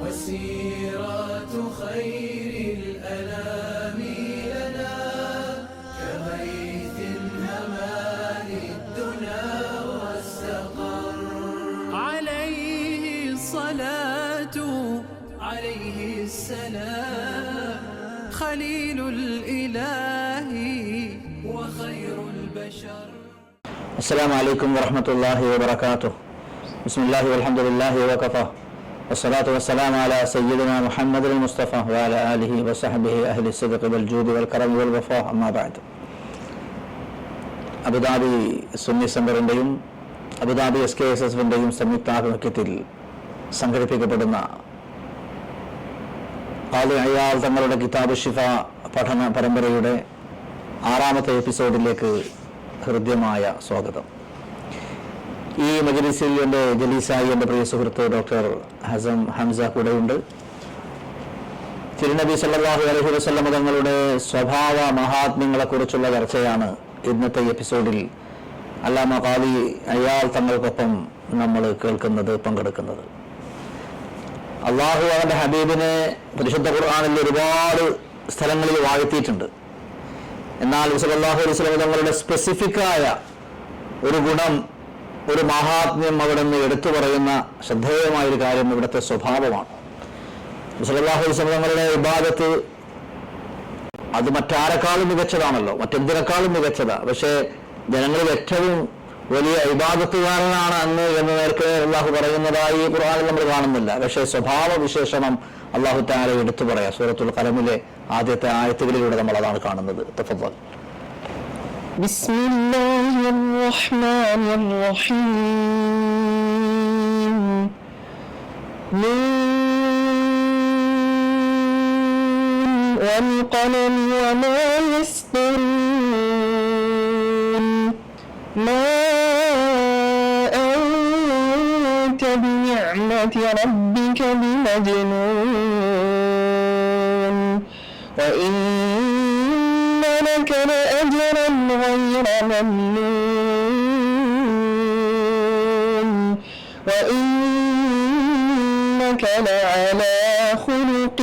وسيرة خير الأنام لنا كغيث هما للدنا واستقر. عليه الصلاة عليه السلام خليل الإله وخير البشر. السلام عليكم ورحمة الله وبركاته. بسم الله والحمد لله وكفى والصلاة والسلام على سيدنا محمد المصطفى وعلى آله وصحبه أهل الصدق والجود والكرم والوفاء. أما بعد. Abu Dhabi Sunni സെന്ററിൻ്റെയും Abu Dhabi SKSSൻ്റെയും സംയുക്താഭിമുഖ്യത്തിൽ സംഘടിപ്പിക്കപ്പെടുന്ന khadi അയ്യാൽ തങ്ങളുടെ കിതാബ് ഷിഫ പഠന പരമ്പരയുടെ 6ാമത്തെ എപ്പിസോഡിലേക്ക് ഹൃദ്യമായ സ്വാഗതം. ഈ മജ്‌ലിസിൽ എൻ്റെ ജലീസായി എൻ്റെ പ്രിയ സുഹൃത്ത് ഡോക്ടർ ഹംസ കൂടെയുണ്ട്. തിരുനബി സല്ലല്ലാഹു അലൈഹി വസല്ലം തങ്ങളുടെ സ്വഭാവ മഹാത്മ്യങ്ങളെക്കുറിച്ചുള്ള ചർച്ചയാണ് ഇന്നത്തെ എപ്പിസോഡിൽ അല്ലാമ ഖാദി അയ്യാൽ തങ്ങൾക്കൊപ്പം നമ്മൾ പങ്കെടുക്കുന്നത്. അള്ളാഹു അവൻ്റെ ഹബീബിനെ പരിശുദ്ധ ഖുർആനിൽ ഒരുപാട് സ്ഥലങ്ങളിൽ വാഴ്ത്തിയിട്ടുണ്ട്. എന്നാൽ സല്ലല്ലാഹു അലൈഹി വസല്ലം തങ്ങളുടെ സ്പെസിഫിക്കായ ഒരു ഗുണം, ഒരു മഹാത്മ്യം അവിടെ നിന്ന് എടുത്തു പറയുന്ന ശ്രദ്ധേയമായൊരു കാര്യം ഇവിടുത്തെ സ്വഭാവമാണ്. സല്ലല്ലാഹു അലൈഹി വസല്ലം തങ്ങളുടെ ഇബാദത്ത് അത് മറ്റാരെക്കാളും മികച്ചതാണല്ലോ, മറ്റെന്തിനേക്കാളും മികച്ചതാ. പക്ഷേ ജനങ്ങളിൽ ഏറ്റവും വലിയ ഇബാദത്തുകാരനാണ് അന്ന് എന്ന് നേരത്തെ അള്ളാഹു പറയുന്നതായി ഖുർആനിൽ നമ്മൾ കാണുന്നില്ല. പക്ഷേ സ്വഭാവ വിശേഷണം അള്ളാഹു തആല എടുത്തു പറയാം. സൂറത്തുൽ ഖലമിലെ ആദ്യത്തെ ആയത്തുകളിലൂടെ നമ്മൾ അതാണ് കാണുന്നത്. തഫദ്ദൽ. ബിസ്മില്ലാഹിർ റഹ്മാനിർ റഹീം. വൽ ഖലമി വമാ യസ്തുറൂൻ മാ അൻത ബിനിഅമതി റബ്ബിക ബിമജ്നൂൻ وإن لك لأجرا غير ممنون وإنك لعلى خلق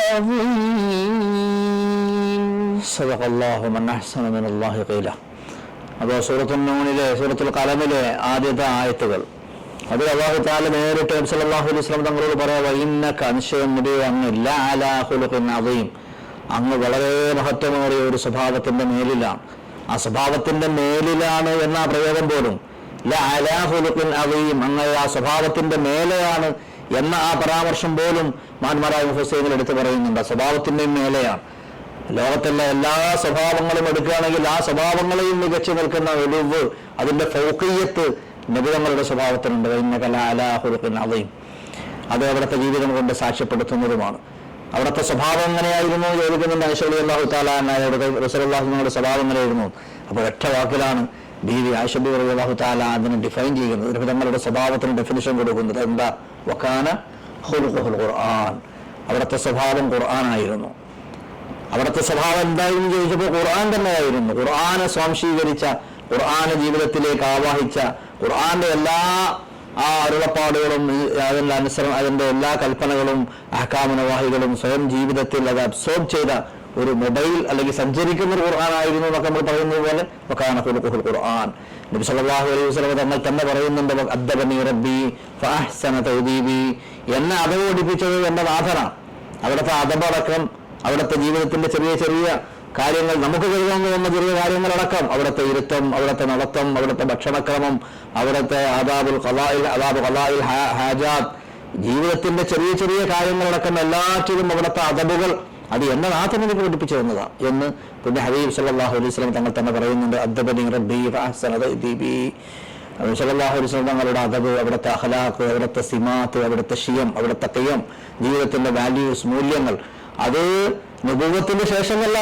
عظيم. صدق الله من أحسن من الله قيلا. അപ്പോൾ സൂറത്തുൽ നൂനിലെ സൂറത്തുൽ ഖലമിലെ ആദ്യത്തെ ആയത്തുകൾ അതിൽ അല്ലാഹു തആല നേരിട്ട് നബി സല്ലല്ലാഹു അലൈഹി വസല്ലം തങ്ങളോട് പറയാ, ഇന്നക നിശ്ചയം നബിയെ അങ്ങ് ലഅലാ ഖുലുഖിൻ അദീം, അങ്ങ് വളരെ മഹത്വമേറിയ ഒരു സ്വഭാവത്തിന്റെ മേലിലാണ്. ആ സ്വഭാവത്തിന്റെ മേലിലാണ് എന്ന പ്രയോഗം പോലും ലഅലാ ഖുലുഖിൻ അദീം, അങ്ങ് ആ സ്വഭാവത്തിന്റെ മേലെയാണ് എന്ന ആ പരാമർശം പോലും മഹാന്മാരായ മുഫസ്സിറുകൾ എടുത്തു പറയുന്നുണ്ട്. സ്വഭാവത്തിന്റെ മേലെയാണ്. ലോകത്തുള്ള എല്ലാ സ്വഭാവങ്ങളും എടുക്കുകയാണെങ്കിൽ ആ സ്വഭാവങ്ങളെയും മികച്ചു നിൽക്കുന്ന ഒലിവ്, അതിന്റെ ഫൗഖിയ്യത്ത് നബി തങ്ങളുടെ സ്വഭാവത്തിനുണ്ട്. ഇന്നക ലഅലാ ഖുലുഖിൻ അദീം. അത് അവിടുത്തെ ജീവിതം കൊണ്ട് സാക്ഷ്യപ്പെടുത്തുന്നതുമാണ്. അവിടുത്തെ സ്വഭാവം എങ്ങനെയായിരുന്നു ചോദിക്കുന്നുണ്ട് ആയിഷ റളിയല്ലാഹു തആല അൻഹയോട്. റസൂലുള്ളാഹി തങ്ങളുടെ സ്വഭാവം എങ്ങനെയായിരുന്നു? അപ്പോൾ ഒറ്റ വാക്കിലാണ് ബീവി ആയിഷ റളിയല്ലാഹു തആല അതിനെ ഡിഫൈൻ ചെയ്യുന്നത്. നബി തങ്ങളുടെ സ്വഭാവത്തിന് ഡെഫിനിഷൻ കൊടുക്കുന്നത് എന്താ? വകാന ഖുലുഖുൽ ഖുർആൻ, അവിടുത്തെ സ്വഭാവം ഖുർആനായിരുന്നു. അവിടുത്തെ സ്വഭാവം എന്തായിരുന്നു ചോദിച്ചപ്പോൾ ഖുർആൻ തന്നെയായിരുന്നു. ഖുർആനെ സ്വാംശീകരിച്ച, ഖുർആനെ ജീവിതത്തിലേക്ക് ആവാഹിച്ച, ഖുർആന്റെ എല്ലാ ആ അരുളപ്പാടുകളും അതിൻ്റെ അനുസരണം, അതിൻ്റെ എല്ലാ കൽപ്പനകളും അഹ്കാമുനവാഹികളും സ്വയം ജീവിതത്തിൽ അത് അബ്സോർബ് ചെയ്ത ഒരു മൊബൈൽ അല്ലെങ്കിൽ സഞ്ചരിക്കുന്ന ഒരു ഖുർആനായിരുന്നു എന്നൊക്കെ നമ്മൾ പറയുന്നത് പോലെ വകാന ഖുലുഖുൽ ഖുർആൻ. നബി സല്ലല്ലാഹു അലൈഹി വസല്ലം തങ്ങൾ തന്നെ പറയുന്നുണ്ട്, അദ്ദബനി റബ്ബി ഫഅഹ്സന തഅദീബി, എന്നെ അദബ് പഠിപ്പിച്ചത് എൻ്റെ നാഥനാണ്. അവിടുത്തെ അദബടക്കം, അവിടുത്തെ ജീവിതത്തിന്റെ ചെറിയ ചെറിയ കാര്യങ്ങൾ, നമുക്ക് കരുതാൻ തോന്നുന്ന ചെറിയ കാര്യങ്ങളടക്കം, അവിടുത്തെ ഇരുത്തം, അവിടുത്തെ നടത്തം, അവിടുത്തെ ഭക്ഷണക്രമം, അവിടുത്തെ ആദാബ് ഖളാഇൽ ഹാജാത്ത്, ജീവിതത്തിന്റെ ചെറിയ ചെറിയ കാര്യങ്ങളടക്കം എല്ലാറ്റിലും അവിടുത്തെ അദബുകൾ അത് എന്നെ നാഥൻ എനിക്ക് പഠിപ്പിച്ചു തന്നതാ എന്ന് പിന്നെ ഹബീബ് സല്ലല്ലാഹു അലൈഹി വസല്ലം തങ്ങൾ തന്നെ പറയുന്നുണ്ട്. അദ്ദബനി റബ്ബി ഫഅഹ്സന തഅദീബി. സല്ലല്ലാഹു അലൈഹി വസല്ലം തങ്ങളുടെ അദബ്, അവിടുത്തെ അഖ്ലാഖ്, അവിടുത്തെ സിമാത്ത്, അവിടുത്തെ ഷിയം, അവിടുത്തെ ഖിയം, ജീവിതത്തിന്റെ വാല്യൂസ്, മൂല്യങ്ങൾ, അത് നുബുവ്വത്തിന്റെ ശേഷമല്ല,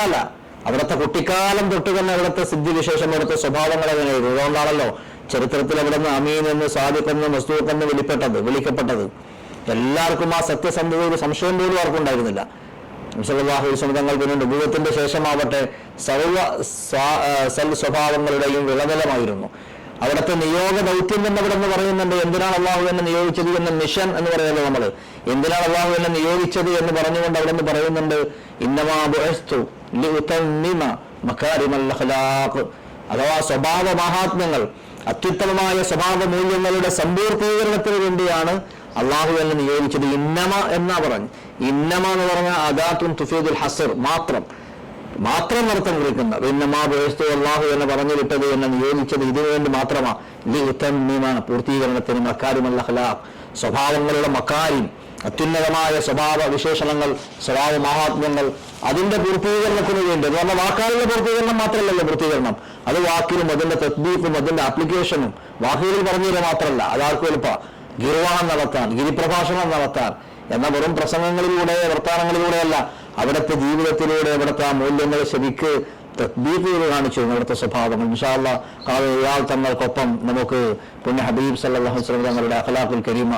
അവിടുത്തെ കുട്ടിക്കാലം തൊട്ട് തന്നെ അവിടുത്തെ സിദ്ധിവിശേഷം, അവിടുത്തെ സ്വഭാവങ്ങൾ എങ്ങനെയായിരുന്നു. അതുകൊണ്ടാണല്ലോ ചരിത്രത്തിൽ അവിടെ നിന്ന് അമീൻ എന്ന്, സാദിഖ് എന്ന്, മസ്ദൂഖ് എന്ന് വിളിക്കപ്പെട്ടത്. എല്ലാവർക്കും ആ സത്യസന്ധതയിൽ സംശയം പോലും ആർക്കും ഉണ്ടായിരുന്നില്ല. സല്ലല്ലാഹു അലൈഹി വസല്ലം തങ്ങൾ പിന്നെ നുബുവ്വത്തിന്റെ ശേഷമാവട്ടെ സർവ സ്വഭാവങ്ങളുടെയും വിളനിലമായിരുന്നു. അവിടുത്തെ നിയോഗ ദൗത്യം തന്നെ അവിടെ നിന്ന് പറയുന്നുണ്ട്. എന്തിനാണ് അള്ളാഹു എന്നെ നിയോഗിച്ചത് എന്ന മിഷൻ എന്ന് പറയുന്നത് നമ്മൾ എന്തിനാണ് അള്ളാഹു എന്നെ നിയോഗിച്ചത് എന്ന് പറഞ്ഞുകൊണ്ട് അവിടെ നിന്ന് പറയുന്നുണ്ട്, ഇന്നമാ ബുഇസ്തു ലിഉതമ്മിമ മകാരിമൽ അഖ്ലാഖ്, അഥവാ സ്വഭാവ മഹാത്മ്യങ്ങൾ, അത്യുത്തമമായ സ്വഭാവ മൂല്യങ്ങളുടെ സമ്പൂർത്തീകരണത്തിന് വേണ്ടിയാണ് അള്ളാഹു എന്നെ നിയോഗിച്ചത്. ഇന്നമ എന്നാ പറഞ്ഞു. ഇന്നമ എന്ന് പറഞ്ഞാൽ അദാത്തുൻ തുഫീദുൽ ഹസ്ർ, മാത്രം അർത്ഥം കുറിക്കുന്ന. ഇന്നമാ ബുഇസ്തു, അള്ളാഹു എന്നെ പറഞ്ഞു വിട്ടത്, എന്നെ നിയോഗിച്ചത് ഇതിനുവേണ്ടി മാത്രമാ. ലിഉതമ്മിമ, പൂർത്തീകരണത്തിന്. മകാരിമൽ അഖ്ലാഖ്, സ്വഭാവങ്ങളുടെ മക്കാരിം, അത്യുന്നതമായ സ്വഭാവ വിശേഷണങ്ങൾ, സ്വഭാവ മഹാത്മ്യങ്ങൾ, അതിന്റെ പൂർത്തീകരണത്തിന് വേണ്ടി. എന്ന് പറഞ്ഞാൽ വാക്കാലുള്ള പൂർത്തീകരണം മാത്രമല്ലല്ലോ പൂർത്തീകരണം, അത് വാക്കിലും അതിന്റെ തത്ബീഖും അതിന്റെ ആപ്ലിക്കേഷനും. വാക്കുകളിൽ പറഞ്ഞുതരാൻ മാത്രമല്ല, അതാർക്കും എളുപ്പ ഗിർവാണം നടത്താൻ, ഗിരിപ്രഭാഷണം നടത്താൻ എന്ന വെറും പ്രസംഗങ്ങളിലൂടെ വർത്താനങ്ങളിലൂടെയല്ല, അവിടുത്തെ ജീവിതത്തിലൂടെ അവിടുത്തെ ആ മൂല്യങ്ങൾ ശരിക്ക് തത്ബീഖ് കാണിച്ചു അവിടുത്തെ സ്വഭാവങ്ങൾ. ഇൻഷാ അല്ലാഹ് ഇയാൾ തങ്ങൾക്കൊപ്പം നമുക്ക് പുണ്യ ഹബീബ് സല്ലല്ലാഹു അലൈഹി വസല്ലം തങ്ങളുടെ അഖ്ലാഖുൽ കരീമ,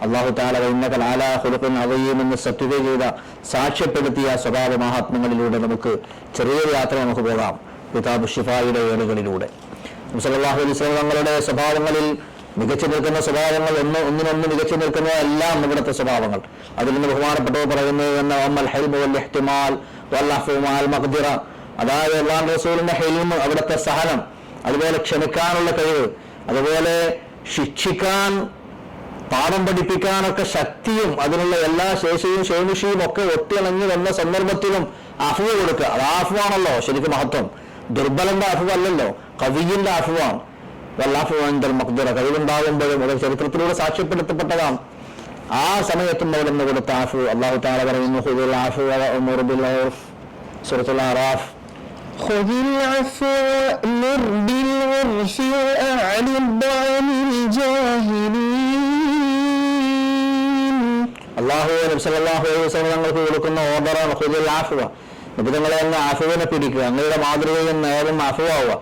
അല്ലാഹു തആല ഇന്നക അലാ ഖുലുഖിൻ അദീം എന്ന് സർട്ടിഫൈ ചെയ്ത, സാക്ഷ്യപ്പെടുത്തിയ സ്വഭാവ മഹാത്മ്യങ്ങളിലൂടെ നമുക്ക് ചെറിയൊരു യാത്ര നമുക്ക് പോകാം. കിതാബ് ശിഫായുടെ ഏടുകളിലൂടെ സല്ലല്ലാഹു അലൈഹി വസല്ലം തങ്ങളുടെ സ്വഭാവങ്ങളിൽ മികച്ചു നിൽക്കുന്ന സ്വഭാവങ്ങൾ, ഒന്നിനൊന്ന് മികച്ചു നിൽക്കുന്നതെല്ലാം ഇവിടുത്തെ സ്വഭാവങ്ങൾ. അതിൽ നിന്ന് ബഹുമാനപ്പെട്ടവർ പറയുന്നത് തന്നെ അമ്മൽ ഹൽമു വൽ ഇഹ്തിമാൽ വൽ അഫ്വു മഅൽ മഖ്ദിറ, അതായത് അല്ലാഹു റസൂലിന്റെ ഹൽമ്, അവിടുത്തെ സഹനം, അതുപോലെ ക്ഷമിക്കാനുള്ള കഴിവ്, അതുപോലെ ശിക്ഷിക്കാൻ, പാഠം പഠിപ്പിക്കാനൊക്കെ ശക്തിയും അതിനുള്ള എല്ലാ ശേഷിയും ശേഷിയും ഒക്കെ ഒത്തിണങ്ങി വന്ന സന്ദർഭത്തിലും അഫ്വ് കൊടുക്കുക. അത് അഫ്വാണല്ലോ ശരിക്കും മഹത്വം. ദുർബലന്റെ അഫ്വല്ലല്ലോ, കവിയിന്റെ അഫ്വാണ്. വല്ലാഫുവാന്തൽ മഖ്ദിറ, കഴിവുണ്ടാകുമ്പോഴും അത് ചരിത്രത്തിലൂടെ സാക്ഷ്യപ്പെടുത്തപ്പെട്ടതാണ്. ആ സമയത്തും അവിടെ നിന്ന് കൊടുത്ത ആഫു അല്ലാഹു തആല പറയുന്നു, ഖുദിൽ അഫ്വ വഅ്മുർ ബിൽ ഉർഫ്, സൂറത്തുൽ അറാഫ്. ഖുദിൽ അഫ്വ വഅ്മുർ ബിൽ ഉർഫി വഅഅ്രിദ് അനിൽ ജാഹിലീൻ. അല്ലാഹു നബി സല്ലല്ലാഹു അലൈഹി വസല്ലം തങ്ങൾക്ക് കൊടുക്കുന്ന ഓർഡറാണ് ഖുദിൽ അഫ്വ. നബി തങ്ങളെ അങ്ങ് അഫ്വിനെ പിടിക്കുക, അങ്ങയുടെ മാതൃകയും നേരും അഫ്വാവുക.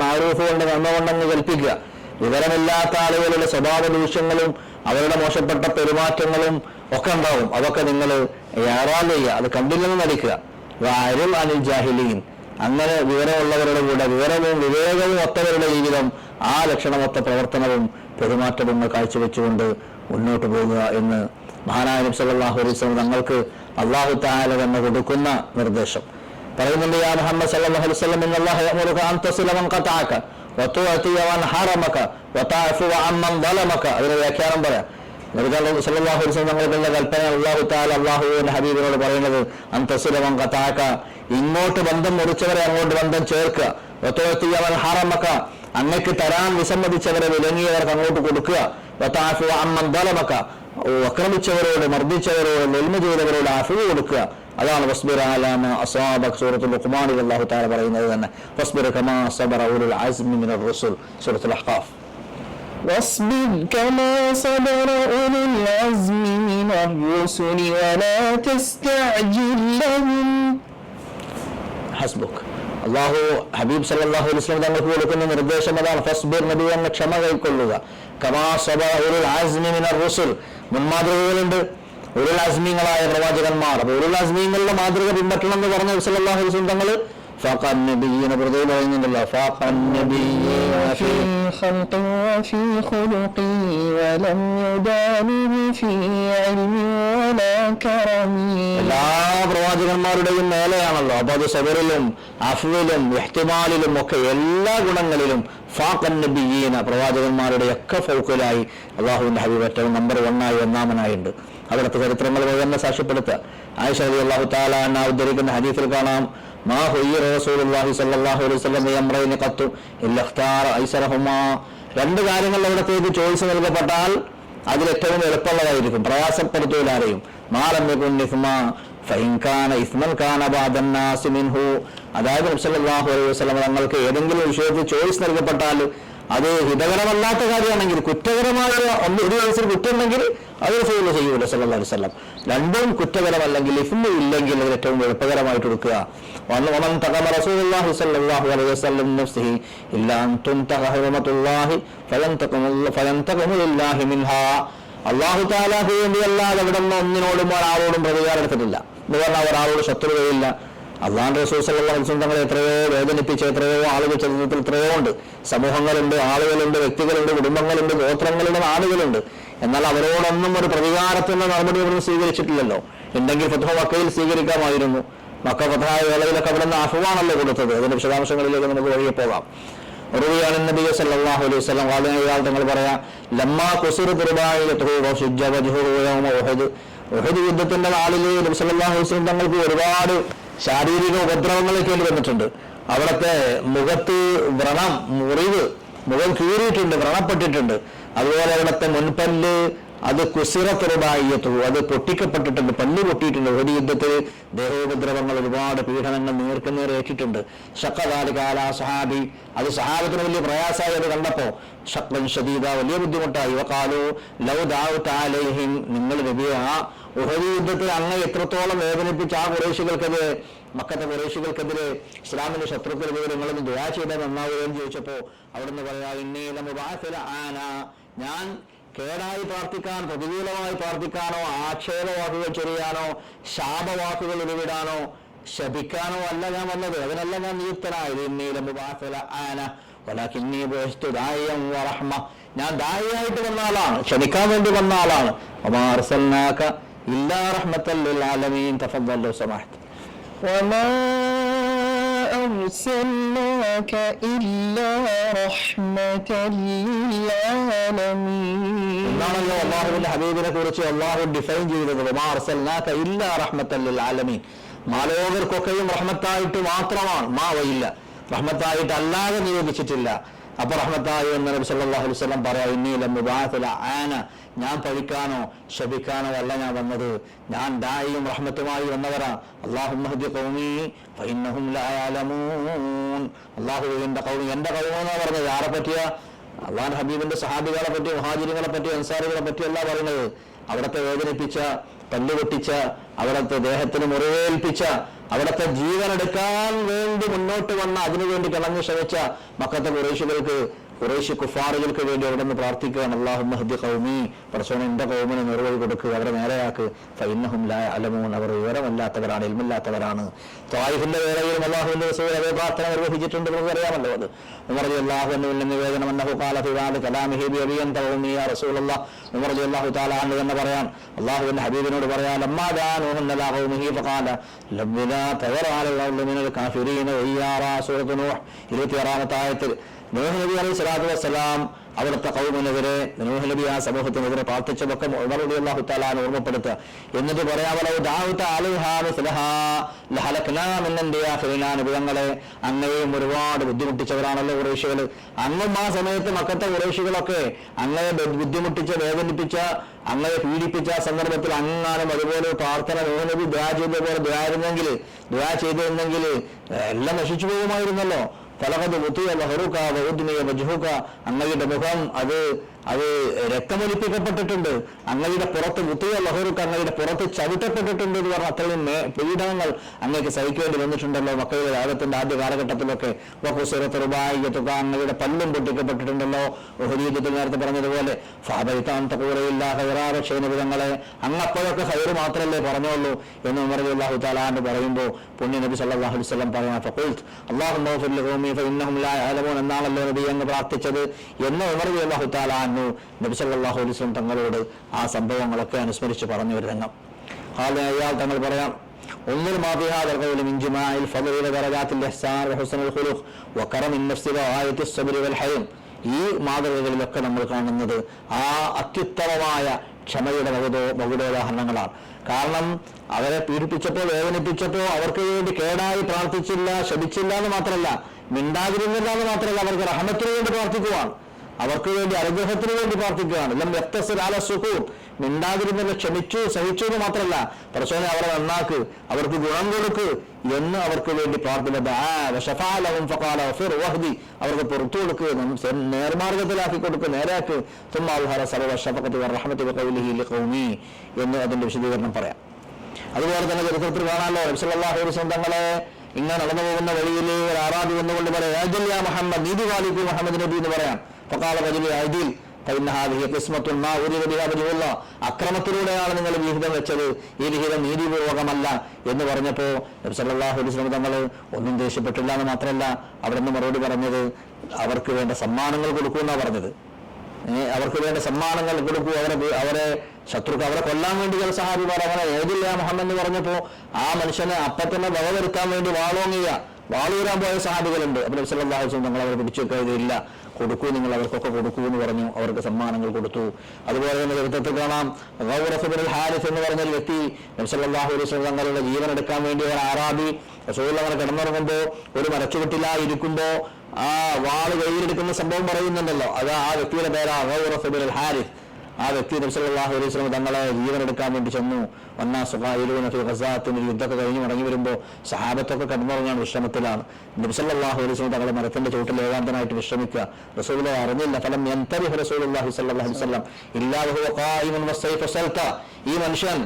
മാറൂഫ് കൊണ്ട് നന്മ കൊണ്ടങ്ങ് കൽപ്പിക്കുക. വിവരമില്ലാത്ത ആളുകളുടെ സ്വഭാവ ദൂഷ്യങ്ങളും അവരുടെ മോശപ്പെട്ട പെരുമാറ്റങ്ങളും ഒക്കെ ഉണ്ടാവും. അതൊക്കെ നിങ്ങൾ യാറാൽ ചെയ്യുക, അത് കണ്ടില്ലെന്ന് നടിക്കുക. അരുൾ അനിൽ ജാഹിലീൻ, അങ്ങനെ വിവരമുള്ളവരുടെ കൂടെ വിവരവും വിവേകവും ഒത്തവരുടെ ജീവിതം, ആ ലക്ഷണമൊത്ത പ്രവർത്തനവും പെരുമാറ്റവും കാഴ്ചവെച്ചുകൊണ്ട് മുന്നോട്ട് പോകുക എന്ന് മഹാനായ നബി സല്ലല്ലാഹു അലൈഹി വസല്ലം തങ്ങൾക്ക് അല്ലാഹു തആല തന്നെ കൊടുക്കുന്ന നിർദ്ദേശം പറയുന്നുണ്ട്. യാ മുഹമ്മദ് സല്ലല്ലാഹു അലൈഹി വസല്ലം ഇന്നല്ലാഹ യഅ്മുറുക അൻ തസില മൻ ഖതഅക വതുഅതി മൻ ഹറമക വതഅഫു അമ്മൻ ളലമക. അതിന്റെ വ്യാഖ്യാനം പറയാം. നബി സല്ലല്ലാഹു അലൈഹി വസല്ലം തങ്ങളുടെ കൽപ്പന അല്ലാഹു തആല അല്ലാഹുവിന്റെ ഹബീബിനോട് പറയുന്നത് അൻ തസില മൻ ഖതഅക, ഇങ്ങോട്ട് ബന്ധം മുറിച്ചവരെ അങ്ങോട്ട് ബന്ധം ചേർക്കുക. വതുഅതി മൻ ഹറമക, അങ്ങക്ക് തരാൻ വിസമ്മതിച്ചവരെ വിലങ്ങിയവർക്ക് അങ്ങോട്ട് കൊടുക്കുക. വതഅഫു അമ്മൻ ളലമക, ആക്രമിച്ചവരോട് മർദ്ദിച്ചവരോട് നെൽമ ചെയ്തവരോട് അഫ്വ് കൊടുക്കുക. അതാണ് വസ്ബിർ അലാ മാ അസാബക, സൂറത്തുൽ ലുഖ്മാനിൽ അല്ലാഹു തആല പറയുന്നത് തന്നെ. വസ്ബിർ കമാ സബറ ഉലുൽ അസ്മി മിനർ റസൂൽ, സൂറത്തുൽ അഹ്ഖാഫ്. واصبر كما صبر أولو العزم من الرسل ولا تستعجل لهم. ഹസ്ബുക്. അല്ലാഹു ഹബീബ് സല്ലല്ലാഹു അലൈഹി വസല്ലം തങ്ങൾക്ക് കൊടുക്കുന്ന നിർദ്ദേശം അതാണ്. ഫസ്ബിർ, നബി എന്ന ക്ഷമ കൈക്കൊള്ളുക. കമാ സബറ ഉലുൽ അസ്മി മിനർ റസൂൽ, മുൻമാതൃകകളുണ്ട് ഉലുൽ അസ്മീങ്ങളായ പ്രവാചകന്മാർ. അപ്പോൾ ഉലുൽ അസ്മീങ്ങളുടെ മാതൃക പിൻപറ്റണം എന്ന് പറഞ്ഞ നബി സല്ലല്ലാഹു അലൈഹി വസല്ലം തങ്ങൾ ഫഖൻ നബിയ്യന പ്രദയിൽ പറയുന്നുണ്ടല്ലോ. ഫഖൻ നബിയ്യന ഫീ ഖൽഖി വഫീ ഖുലുഖി വലം യുദാനിഹു ഫീ ഇൽമി വലാ കറമി. എല്ലാ പ്രവാചകന്മാരുടെയും മേലെയാണല്ലോ. അപ്പൊ അത് സബറിലും അഫ്വിലും ഇഹ്തിമാലിലും ഒക്കെ എല്ലാ ഗുണങ്ങളിലും ഫഖൻ നബിയ്യന, പ്രവാചകന്മാരുടെ ഒക്കെ ഫൗഖലായി അല്ലാഹുവിന്റെ ഹബീബ് ഏറ്റവും നമ്പർ 1 ഒന്നാമനായുണ്ട്. അവിടുത്തെ ചരിത്രങ്ങൾ തന്നെ സാക്ഷ്യപ്പെടുത്തുക. ആയിഷ റളിയല്ലാഹു തആല അൻഹ ഉദ്ധരിക്കുന്ന ഹദീസിൽ കാണാം, മാ ഹുയ്യിറ റസൂലുള്ളാഹി സ്വല്ലല്ലാഹു അലൈഹി വസല്ലം യംറൈനി ഖത്തു ഇല്ല ഇഖ്താറ ഐസറഹുമാ. രണ്ട് കാര്യങ്ങൾ അവിടത്തേക്ക് ചോയ്സ് നൽകപ്പെട്ടാൽ അതിലേറ്റവും എളുപ്പമുള്ളതായിരിക്കും, പ്രയാസപ്പെടുത്തൂല ആരെയും. മാലം യകുൻ ഇസ്മാ ഫഇൻ കാന ഇസ്മൻ കാന ബഅദൻ നാസി മിൻഹു. അതായത് നബി സല്ലല്ലാഹു അലൈഹി വസല്ലം തങ്ങൾക്ക് ഏതെങ്കിലും വിഷയത്തിൽ ചോയ്സ് നൽകപ്പെട്ടാൽ അത് ഹിതകരമല്ലാത്ത കാര്യമാണെങ്കിൽ, കുറ്റകരമായ ഒരു വയസ്സിൽ കുറ്റമുണ്ടെങ്കിൽ അത് റസൂൽ ചെയ്യൂല സല്ലല്ലാഹു അലൈഹി വസല്ലം. രണ്ടും കുറ്റകരമല്ലെങ്കിൽ, ഇസ്മ ഇല്ലെങ്കിൽ അതിൽ ഏറ്റവും എളുപ്പകരമായിട്ട് കൊടുക്കുക. വമൻ തഖമ റസൂലുള്ളാഹി സ്വല്ലല്ലാഹു അലൈഹി വസല്ലം നഫ്സിഹി ഇല്ലാ അൻ തുൻതഖ ഹുറമത്തുല്ലാഹി ഫയന്തഖമു ലില്ലാഹി മിൻഹാ. അല്ലാഹു തആലക്ക് വേണ്ടിയല്ലാതെ അവിടെ നിന്ന് ഒന്നിനോടും ഒരാളോടും പ്രതികാരം എടുത്തിട്ടില്ല എന്ന് പറഞ്ഞാൽ ഒരാളോട് ശത്രുതയില്ല. അള്ളാഹുവിന്റെ റസൂൽ സല്ലല്ലാഹു അലൈഹി വസല്ലം തങ്ങളെ എത്രയോ വേദനിപ്പിച്ച എത്രയോ ആളുകൾ ചരിത്രത്തിൽ എത്രയോ ഉണ്ട്. സമൂഹങ്ങളുണ്ട്, ആളുകളുണ്ട്, വ്യക്തികളുണ്ട്, കുടുംബങ്ങളുണ്ട്, ഗോത്രങ്ങളുണ്ട്, നാടുകളുണ്ട്. എന്നാൽ അവരോടൊന്നും ഒരു പ്രതികാരത്തിന്റെ നടപടി അവിടുന്ന് സ്വീകരിച്ചിട്ടില്ലല്ലോ. ഉണ്ടെങ്കിൽ ഫത്ഹ് മക്കയിൽ സ്വീകരിക്കാമായിരുന്നു. മക്ക ഫത്ഹായ വേളയിലൊക്കെ അവിടെ നിന്ന് അഫ്വാണല്ലോ കൊടുത്തത്. അതിന്റെ വിശദാംശങ്ങളിലേക്ക് നമുക്ക് വഴിയെ പോകാം. ഉറവിയാണ് നബി സല്ലല്ലാഹു അലൈഹി വസല്ലം വാദനയാൾ തങ്ങൾ പറയാം, ലമ്മാ ഖുസിറത് റുബായിയതുഹു വശുജ്ജ വജ്ഹുഹു യൗമ ഉഹദ്. ഉഹദ് യുദ്ധത്തിന്റെ നാളിൽ നബി സല്ലല്ലാഹു അലൈഹി വസല്ലം തങ്ങൾക്ക് ഒരുപാട് ശാരീരിക ഉപദ്രവങ്ങളൊക്കെ വന്നിട്ടുണ്ട്. അവിടുത്തെ മുഖത്ത് വ്രണം, മുറിവ്, മുഖം കീറിയിട്ടുണ്ട്, വ്രണപ്പെട്ടിട്ടുണ്ട്. അതുപോലെ അവിടുത്തെ മുൻപല്ല് അത് കുസിറത്തുറുബായിയത്തു, അത് പൊട്ടിക്കപ്പെട്ടിട്ടുണ്ട്, പല്ല് പൊട്ടിയിട്ടുണ്ട്. ഒരു യുദ്ധത്തിൽ ദേഹോപദ്രവങ്ങൾ, ഒരുപാട് പീഡനങ്ങൾ നേർക്കുനേർ ഏറ്റിട്ടുണ്ട്. ഷഖദാലി കാല സഹാബി, അത് സഹാബത്തിന് വലിയ പ്രയാസമായി. അത് കണ്ടപ്പോ ഷഖ്ബൻ ഷദീദ, വലിയ ബുദ്ധിമുട്ടായി. വഖാലു ലൗ ദഅഉത അലൈഹിം, നിങ്ങൾ നബിയെ ആ ഉഹദ് യുദ്ധത്തിൽ അങ്ങ് എത്രത്തോളം വേദനിപ്പിച്ച ആ ഖുറൈശികൾക്കെതിരെ, മക്കത്തെ ഖുറൈശികൾക്കെതിരെ, ഇസ്ലാമിന്റെ ശത്രുക്കൾക്കെതിരെ നിങ്ങളൊന്ന് ദുആ ചെയ്താൽ നന്നാവുകയെന്ന് ചോദിച്ചപ്പോ അവിടുന്ന് പറയാ, ഇന്നീല മുബഅസല ആന, ഞാൻ കേടായി പ്രാർത്ഥിക്കാൻ, പ്രതികൂലമായി പ്രാർത്ഥിക്കാനോ ആക്ഷേപവാക്കുകൾ ചൊരിയാനോ ശാപവാക്കുകൾ ഉരുവിടാനോ ശപിക്കാനോ അല്ല ഞാൻ വന്നത്. അതിനല്ല ഞാൻ നിയുക്തനായത്. ഇന്നീല മുബഅസല ആന വലകിന്നി ബുഇസ്തു ദാഇയൻ വറഹ്മ, ഞാൻ ദാഇയായിട്ട് വന്ന ആളാണ്, ക്ഷണിക്കാൻ വേണ്ടി വന്ന ആളാണ്. വമാ അർസൽനാക ഇല്ലാ റഹ്മത്തൽ ലിൽ ആലമീൻ. തഫദ്ദൽ വസമഹ്ത. وما أرسلناك إلا رحمة للعالمين. എന്നാണല്ലോ അള്ളാഹുവിന്റെ ഹബീബിനെ കുറിച്ച് അള്ളാഹു ഡിഫൈൻ ചെയ്തത്, വമാ അർസൽനാക ഇല്ലാ റഹ്മത്തൽ ലിൽ ആലമീൻ. മാലോകർക്കൊക്കെയും റഹ്മത്തായിട്ട് മാത്രമാണ്, മാവയില്ല, റഹ്മത്തായിട്ട് അല്ലാതെ നിയോഗിച്ചിട്ടില്ല. അപ്പൊ റഹ്മത്തായി എന്ന് നബി സല്ലല്ലാഹു അലൈഹി വസല്ലം പറയാ, ഇന്നീ ലമുബഅസല ആന, ഞാൻ പഴിക്കാനോ ശപിക്കാനോ അല്ല ഞാൻ വന്നത്, ഞാൻ ദാഇയും റഹ്മത്തുമായി വന്നവരാ. അല്ലാഹുമ്മ ഹ്ദി ഖൗമി ഫഇന്നഹും ലാ യഅലമൂൻ. അല്ലാഹുവിന്റെ ഖൗമി, എന്റെ ഖൗമ് എന്നാ പറഞ്ഞത്. ആരെ പറ്റിയാ? അള്ളാഹുവിന്റെ ഹബീബിന്റെ സഹാബികളെ പറ്റി, മുഹാജിറുകളെ പറ്റി, അൻസാരികളെ പറ്റിയല്ല പറയുന്നത്. അവിടത്തെ വേദനിപ്പിച്ച, പല്ലുപൊട്ടിച്ച, അവിടത്തെ ദേഹത്തിന് മുറിവേൽപ്പിച്ച, അവിടത്തെ ജീവനെടുക്കാൻ വേണ്ടി മുന്നോട്ട് വന്ന, അതിനുവേണ്ടി കിളഞ്ഞു ശ്രമിച്ച മക്കത്തെ ഖുറൈശി കുഫാറുകൾക്ക് വേണ്ടി അവിടെ നിന്ന് പ്രാർത്ഥിക്കുകയാണ്. അല്ലാഹുമ്മ ഹ്ദി ഖൗമി, പടച്ചോനെ എന്റെ ഖൗമിനെ നിർവഴി കൊടുക്കുക, അവരെ നേരെയാക്ക്. ഫഇന്നഹും ലാ യഅലമൂൻ, അവർ വിവരമല്ലാത്തവരാണ്, ഇൽമില്ലാത്തവരാണ്. ത്വായിഫിന്റെ വേളയിലും അല്ലാഹുവിന്റെ റസൂൽ അതേ പ്രാർത്ഥന നിർവഹിച്ചിട്ടുണ്ട്, നമുക്ക് അറിയാമല്ലോ. അത് ഉമർ റളിയല്ലാഹു അൻഹു നിവേദനം, അന്നഹു ഖാല ഫി ബാദി കലാമിഹി ബിഅബി അൻത ഉമ്മി യാ റസൂലല്ലാഹ്. ഉമർ റളിയല്ലാഹു തആല അൻഹു എന്ന് പറയാം, അല്ലാഹുവിന്റെ ഹബീബിനോട് പറയാം, ലമ്മാ ദാനൂഹു ലാ ഖൗമിഹി ഫഖാല ലബ്ബിലാ തവറ അലൽ ഖൗമി മിനൽ കാഫിരീന വയ്യാറാ. സൂറത്ത് നൂഹ് 26-ാമത്തെ ആയത്തിൽ നൂഹ് നബി അലൈഹി സ്വലാത്തു വസ്സലാം അവിടുത്തെ ഖൗമിനെതിരെ, നൂഹ് നബി ആ സമൂഹത്തിനെതിരെ പ്രാർത്ഥിച്ചതൊക്കെ ഉമർ റളിയല്ലാഹു തആല ഓർമ്മപ്പെടുത്തുക. എന്നിട്ട് പറയാ, വലൗ ദഅഉത അലൈഹാ മിസ്ലഹാ ലഹലക്നാ മിൻ അൻബിയാഇനാ. നബികളെ അങ്ങയെയും ഒരുപാട് ബുദ്ധിമുട്ടിച്ചവരാണല്ലോ ഖുറൈശികൾ. അങ്ങും ആ സമയത്ത് മക്കത്തെ ഖുറൈശികളൊക്കെ അങ്ങയെ ബുദ്ധിമുട്ടിച്ച, വേദനിപ്പിച്ച, അങ്ങയെ പീഡിപ്പിച്ച സന്ദർഭത്തിൽ അങ്ങാനും അതുപോലെ പ്രാർത്ഥന നൂഹ് നബി ദുആ ചെയ്തതുപോലെ ദുആ ചെയ്തിരുന്നെങ്കിൽ എല്ലാം നശിച്ചു പോകുമായിരുന്നല്ലോ. ഫലഖദ് ഉതിയ ലഹറുക വഉദ്മിയ വജ്ഹുക, അങ്ങയുടെ മുഖം അത് രക്തമൊലിപ്പിക്കപ്പെട്ടിട്ടുണ്ട്. അങ്ങയുടെ പുറത്ത് ഉതിയ ലഹറുക, അങ്ങയുടെ പുറത്ത് ചവിട്ടപ്പെട്ടിട്ടുണ്ട് എന്ന് പറഞ്ഞ അത്രയും പീഡനങ്ങൾ അങ്ങേക്ക് സഹിക്കേണ്ടി വന്നിട്ടുണ്ടല്ലോ മക്കയുടെ രാഗത്തിന്റെ ആദ്യ കാലഘട്ടത്തിലൊക്കെ. വഖുസിറത്ത് റുബായിയതുക, അങ്ങയുടെ പല്ലും പൊട്ടിക്കപ്പെട്ടിട്ടുണ്ടല്ലോ. ഉഹദ് യുദ്ധത്തിൽ നേരത്തെ പറഞ്ഞതുപോലെ. ഫഅബൈതാൻ തഖൂലയില്ലാ ഖൈറാ, പക്ഷേ നബികളെ അങ്ങ് അപ്പോഴൊക്കെ ഖൈറ് മാത്രമല്ലേ പറഞ്ഞോളൂ എന്ന് ഉമർ റളിയല്ലാഹു തആല എന്ന് പറയുമ്പോൾ പുണ്യ നബി സല്ലല്ലാഹു അലൈഹി വസല്ലം പറയാ, ഫഖുൽത് അല്ലാഹുമ്മ ഗ്ഫിർ ലി ഫഇന്നഹും ലാ യഅലമൂൻ എന്നാണല്ലോ നബി അങ്ങ് പ്രാർത്ഥിച്ചത് എന്ന് ഉമർ റളിയല്ലാഹു തആല അൻഹു നബി സല്ലല്ലാഹു അലൈഹി വസല്ലം തങ്ങളോട് ആ സംഭവങ്ങളൊക്കെ അനുസ്മരിച്ച് പറഞ്ഞു ഒരു രംഗം. അയാൾ തങ്ങൾ പറയാം, ഒന്നിൽ മാഫിഹാദൽ ഖൗലി മിൻ ജമാഇൽ ഫളി വദറജാത്തിൽ ഇഹ്സാൻ വഹുസ്നുൽ ഖുലുഖ് വകറമിൻ നഫ്സി വആയത്തിസ് സബ്രി വൽ ഹയം. ഈ മാതൃകകളിലൊക്കെ നമ്മൾ കാണുന്നത് ആ അത്യുത്തമമായ ക്ഷമയുടെ മകുടോദാഹരണങ്ങളാണ്. കാരണം അവരെ പീഡിപ്പിച്ചപ്പോൾ, വേദനിപ്പിച്ചപ്പോൾ അവർക്ക് വേണ്ടി കേടായി പ്രാർത്ഥിച്ചില്ല, ശപിച്ചില്ല എന്ന് മാത്രമല്ല, മിണ്ടാതിരുന്നില്ല എന്ന് മാത്രമല്ല, അവർക്ക് റഹ്മത്തിന് വേണ്ടി പ്രാർത്ഥിക്കുവാണ്, അവർക്ക് വേണ്ടി അനുഗ്രഹത്തിന് വേണ്ടി പ്രാർത്ഥിക്കുകയാണ്. ലം യഖ്തസിർ അല സുകൂർ, മിണ്ടാതിരുന്നില്ല, ക്ഷമിച്ചു സഹിച്ചു എന്ന് മാത്രമല്ല, പടച്ചോനെ അവരെ നന്നാക്ക്, അവർക്ക് ഗുണം കൊടുക്ക് എന്ന് അവർക്ക് വേണ്ടി പ്രാർത്ഥന. അവർക്ക് പുറത്തു കൊടുക്കുക, നേർമാർഗത്തിലാക്കി കൊടുക്കുക, നേരാക്ക്. എന്ന് അതിന്റെ വിശദീകരണം പറയാം. അതുപോലെ തന്നെ ചരിത്രത്തിൽ കാണാമല്ലോ, നബി സല്ലല്ലാഹു അലൈഹി വസല്ലം തങ്ങളെ ഇങ്ങനെ നടന്നു പോകുന്ന വഴിയിൽ ഒരു ആറാബി വന്നുകൊണ്ട് പറയാം, മുഹമ്മദ്, നീതി പാലിക്കൂ മുഹമ്മദ് നബി എന്ന് പറയാം. ഫഖാല റജുലു അദിൽ ഫഇന്നഹാദിഹി ഖിസ്മത്തുൻ മാ ഉരിദ ബിഹാ വജ്ഹുല്ലാഹ്. അക്രമത്തിലൂടെയാണ് നിങ്ങൾ വിഹിതം വെച്ചത്, ഈ വിഹിതം നീതിപൂർവകമല്ല എന്ന് പറഞ്ഞപ്പോൾ നബി സല്ലല്ലാഹു അലൈഹി വസല്ലം തങ്ങൾ ഒന്നും ദേഷ്യപ്പെട്ടില്ല എന്ന് മാത്രമല്ല, അവിടെ നിന്ന് മറുപടി പറഞ്ഞത് അവർക്ക് വേണ്ട സമ്മാനങ്ങൾ കൊടുക്കുമെന്നാണ് പറഞ്ഞത്. അവർക്ക് വേണ്ട സമ്മാനങ്ങൾ കൊടുക്കൂ, അവരെ ശത്രുക്കൾ അവരെ കൊല്ലാൻ വേണ്ടി ചില സഹാബിമാർ അങ്ങനെ ഏതില്ല മുഹമ്മദ് എന്ന് പറഞ്ഞപ്പോൾ ആ മനുഷ്യനെ അപ്പത്തന്നെ വകവരുത്താൻ വേണ്ടി വാളൂരാൻ പോയ സഹാബികളുണ്ട്. അപ്പോൾ നബി സല്ലല്ലാഹു അലൈഹി വസല്ലം തങ്ങൾ അവരെ പിടിച്ചു വെക്കുകയില്ല, കൊടുക്കൂ, നിങ്ങൾ അവർക്കൊക്കെ കൊടുക്കൂ എന്ന് പറഞ്ഞു. അവർക്ക് സമ്മാനങ്ങൾ കൊടുത്തു. അതുപോലെ തന്നെ ചരിത്രത്തിൽ കാണാം ഗൗറഫ് ബിൻ ഹാരിസ് എന്ന് പറഞ്ഞ ഒരു വ്യക്തി നബി സല്ലല്ലാഹു അലൈഹി വസല്ലം തങ്ങളുടെ ജീവൻ എടുക്കാൻ വേണ്ടി ഒരു ആറാബി റസൂലുള്ളാഹി അങ്ങനെ കിടന്നുറങ്ങുമ്പോൾ ഒരു മരച്ചുവട്ടിലായി ഇരിക്കുമ്പോൾ ആ വാള് കയ്യിലെടുക്കുന്ന സംഭവം പറയുന്നുണ്ടല്ലോ, അത് ആ വ്യക്തിയുടെ പേരാ ഗൗറഫ് ബിൻ ഹാരിസ്. ആ വ്യക്തി നബി സല്ലല്ലാഹു അലൈഹി വസല്ലം തങ്ങളെ ജീവൻ എടുക്കാൻ വേണ്ടി ചെന്നു. യുദ്ധമൊക്കെ കഴിഞ്ഞ് മടങ്ങി വരുമ്പോൾ സഹാബത്തൊക്കെ കിടന്നുറങ്ങാൻ വിശ്രമത്തിലാണ്. നബി സല്ലല്ലാഹു അലൈഹി വസല്ലം തങ്ങളെ മരത്തിന്റെ ചുവട്ടിൽ ഏകാന്തനായിട്ട് വിശ്രമിക്കുക. റസൂലുള്ളാഹി അറിഞ്ഞില്ല. ഫലം യൻതബിഹ് റസൂലുള്ളാഹി സ്വല്ലല്ലാഹു അലൈഹി വസല്ലം ഇല്ലാ വഹുവ ഖായിമുൻ വസ്സൈഫു സൽത. ഈ മനുഷ്യൻ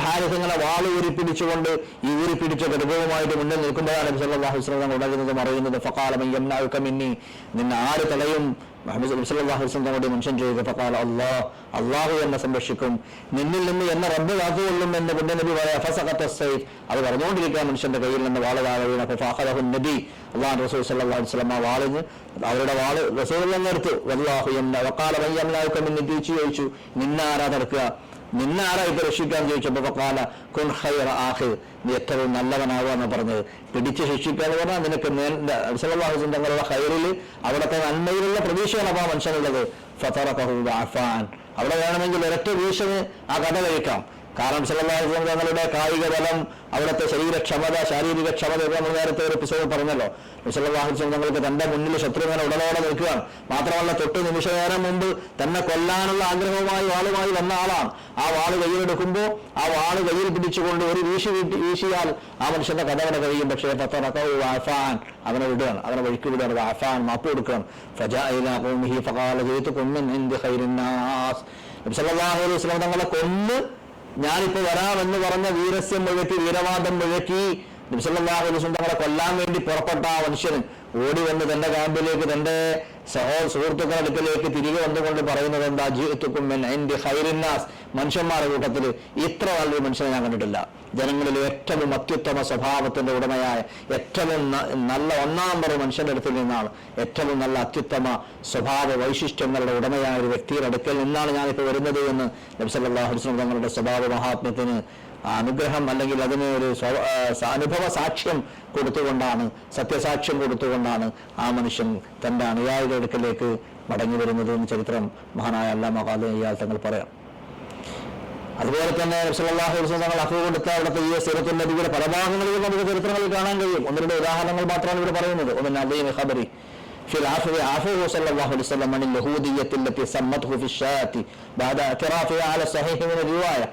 ഹാരിസ് ഇങ്ങനെ വാള് ഊരിപ്പിടിച്ചുകൊണ്ട് ഈ ഊരിപ്പിടിച്ച ഘടകവുമായിട്ട് മുന്നിൽ നിൽക്കുമ്പോഴാണ് നബി സല്ലല്ലാഹു അലൈഹി വസല്ലം ഉണരുന്നത്, പറയുന്നത് ഫഖാല മൻ യംനഉക മിന്നി, നിന്നെ ആര് തടയും? മുഹമ്മദ് സല്ലല്ലാഹു അലൈഹി വസല്ലം തങ്ങളുടെ മനുഷ്യൻ ചെയ്തു. ഫഖാല അല്ലാഹു എന്നെ സംരക്ഷിക്കും, നിന്നിൽ നിന്ന് എന്നെ റബ്ബ് കാത്തുകൊള്ളും എന്ന് പുണ്യ നബി പറയാ. ഫസഖത സൈഫ്, അത് പറഞ്ഞുകൊണ്ടിരിക്കുക മനുഷ്യന്റെ കയ്യിൽ നിന്ന് വാള് താഴെ വീണ. ഫഅഖദഹു നബി, അല്ലാഹു റസൂൽ സല്ലല്ലാഹു അലൈഹി വസല്ലം ആ വാളിന് അവരുടെ വാള് റസൂലുള്ളാഹി എടുത്തു. വല്ലാഹു യംന വഖാല മൻ യംനഉക മിന്നി, തിരിച്ചു ചോദിച്ചു, നിന്നാരാ തടുക്കുക, നിന്നാരാ ഇപ്പൊ രക്ഷിക്കാൻ ചോദിച്ചപ്പോ ഫഖാല കുൻ ഖൈറ ആഖിർ, നീ ഏറ്റവും നല്ലവനാവുകയെന്ന് പറഞ്ഞത്. പിടിച്ച് ശിക്ഷിക്കുക എന്ന് പറഞ്ഞാൽ നിനക്ക് സല്ലല്ലാഹു അലൈഹി വസല്ലം തങ്ങളുടെ ഖൈറിൽ അവിടുത്തെ നന്മയിലുള്ള പ്രതീക്ഷയാണ് അപ്പോൾ ആ മനുഷ്യനുള്ളത്. ഫതറഖഹു വഅഫാൻ, അവിടെ വേണമെങ്കിൽ ഒരൊറ്റ വീഴ്ചന് ആ കഥ കഴിക്കാം. കാരണം സല്ലല്ലാഹു അലൈഹി വസല്ലം തങ്ങളുടെ കായിക ബലം, അവിടുത്തെ ശരീരക്ഷമത, ശാരീരിക ക്ഷമത നമ്മൾ നേരത്തെ ഒരു എപ്പിസോഡ് പറഞ്ഞല്ലോ. സല്ലല്ലാഹു അലൈഹി വസല്ലം തങ്ങൾക്ക് തന്റെ മുന്നിൽ ശത്രുവിനെ ഉടലോടെ നിൽക്കുകയാണ്. മാത്രമല്ല തൊട്ട് നിമിഷ നേരം മുമ്പ് തന്നെ കൊല്ലാനുള്ള ആഗ്രഹവുമായി വാളുമായി വന്ന ആളാണ്. ആ വാള് കയ്യിലെടുക്കുമ്പോൾ ആ വാള് കയ്യിൽ പിടിച്ചുകൊണ്ട് ഒരു വീശിയാൽ ആ മനുഷ്യന്റെ കഥ അവിടെ കഴിയും. പക്ഷേ ആഫാൻ, അവനെ വിടുകയാണ്, അവനെ വഴിക്ക് വിടുകയാണ്. ആഫാൻ, മാപ്പ് കൊടുക്കുകയാണ്. സല്ലല്ലാഹു അലൈഹി വസല്ലം തങ്ങളെ കൊന്ന് ഞാനിപ്പോ വരാമെന്ന് പറഞ്ഞ വീരസ്യം മുഴക്കി, വീരവാദം മുഴക്കി നബി സല്ലല്ലാഹു അലൈഹി വസല്ലം തങ്ങളെ കൊല്ലാൻ വേണ്ടി പുറപ്പെട്ട ആ മനുഷ്യൻ ഓടി വന്ന് തന്റെ ക്യാമ്പിലേക്ക്, തന്റെ സുഹൃത്തുക്കളുടെ അടുക്കലേക്ക് തിരികെ വന്നുകൊണ്ട് പറയുന്നത് എന്താ? ജിഅ്തുകും മിൻ ഇൻദി ഖൈറിന്നാസ്, മനുഷ്യന്മാരുടെ കൂട്ടത്തിൽ ഇത്ര നല്ലൊരു മനുഷ്യനെ ഞാൻ കണ്ടിട്ടില്ല. ജനങ്ങളിൽ ഏറ്റവും അത്യുത്തമ സ്വഭാവത്തിന്റെ ഉടമയായ, ഏറ്റവും നല്ല ഒന്നാം നമ്പർ മനുഷ്യന്റെ അടുത്തിൽ നിന്നാണ്, ഏറ്റവും നല്ല അത്യുത്തമ സ്വഭാവ വൈശിഷ്ട്യങ്ങളുടെ ഉടമയായ ഒരു വ്യക്തിയുടെ അടുക്കൽ നിന്നാണ് ഞാനിപ്പോൾ വരുന്നത് എന്ന് നബി സല്ലല്ലാഹു അലൈഹി വസല്ലം തങ്ങളുടെ സ്വഭാവ മഹാത്മ്യത്തിന് അനുഗ്രഹം അല്ലെങ്കിൽ അതിന് ഒരു അനുഭവ സാക്ഷ്യം കൊടുത്തുകൊണ്ടാണ്, സത്യസാക്ഷ്യം കൊടുത്തുകൊണ്ടാണ് ആ മനുഷ്യൻ തന്റെ അനുയായികളുടെ അടുക്കലേക്ക് മടങ്ങി വരുന്നത് എന്ന് ചരിത്രം മഹാനായ അല്ലാമ ഖാദി ഇയാൾ തങ്ങൾ പറയാം. അതുപോലെ തന്നെ സല്ലല്ലാഹു അലൈഹി വസല്ലം തങ്ങൾ അഫ്വ് കൊടുത്ത അവിടുത്തെ ഈ സീറത്തുൽ നബിയുടെ പല ഭാഗങ്ങളിലും നമുക്ക് ചരിത്രങ്ങളിൽ കാണാൻ കഴിയും. ഒന്നിരുടെ ഉദാഹരണങ്ങൾ മാത്രമാണ് ഇവിടെ പറയുന്നത്. ഒന്ന് അദീം ഖബരി في العفو عفوه صلى الله عليه وسلم عن اليهودية التي سمته في الشاة بعد اعترافها على الصحيح من الرواية.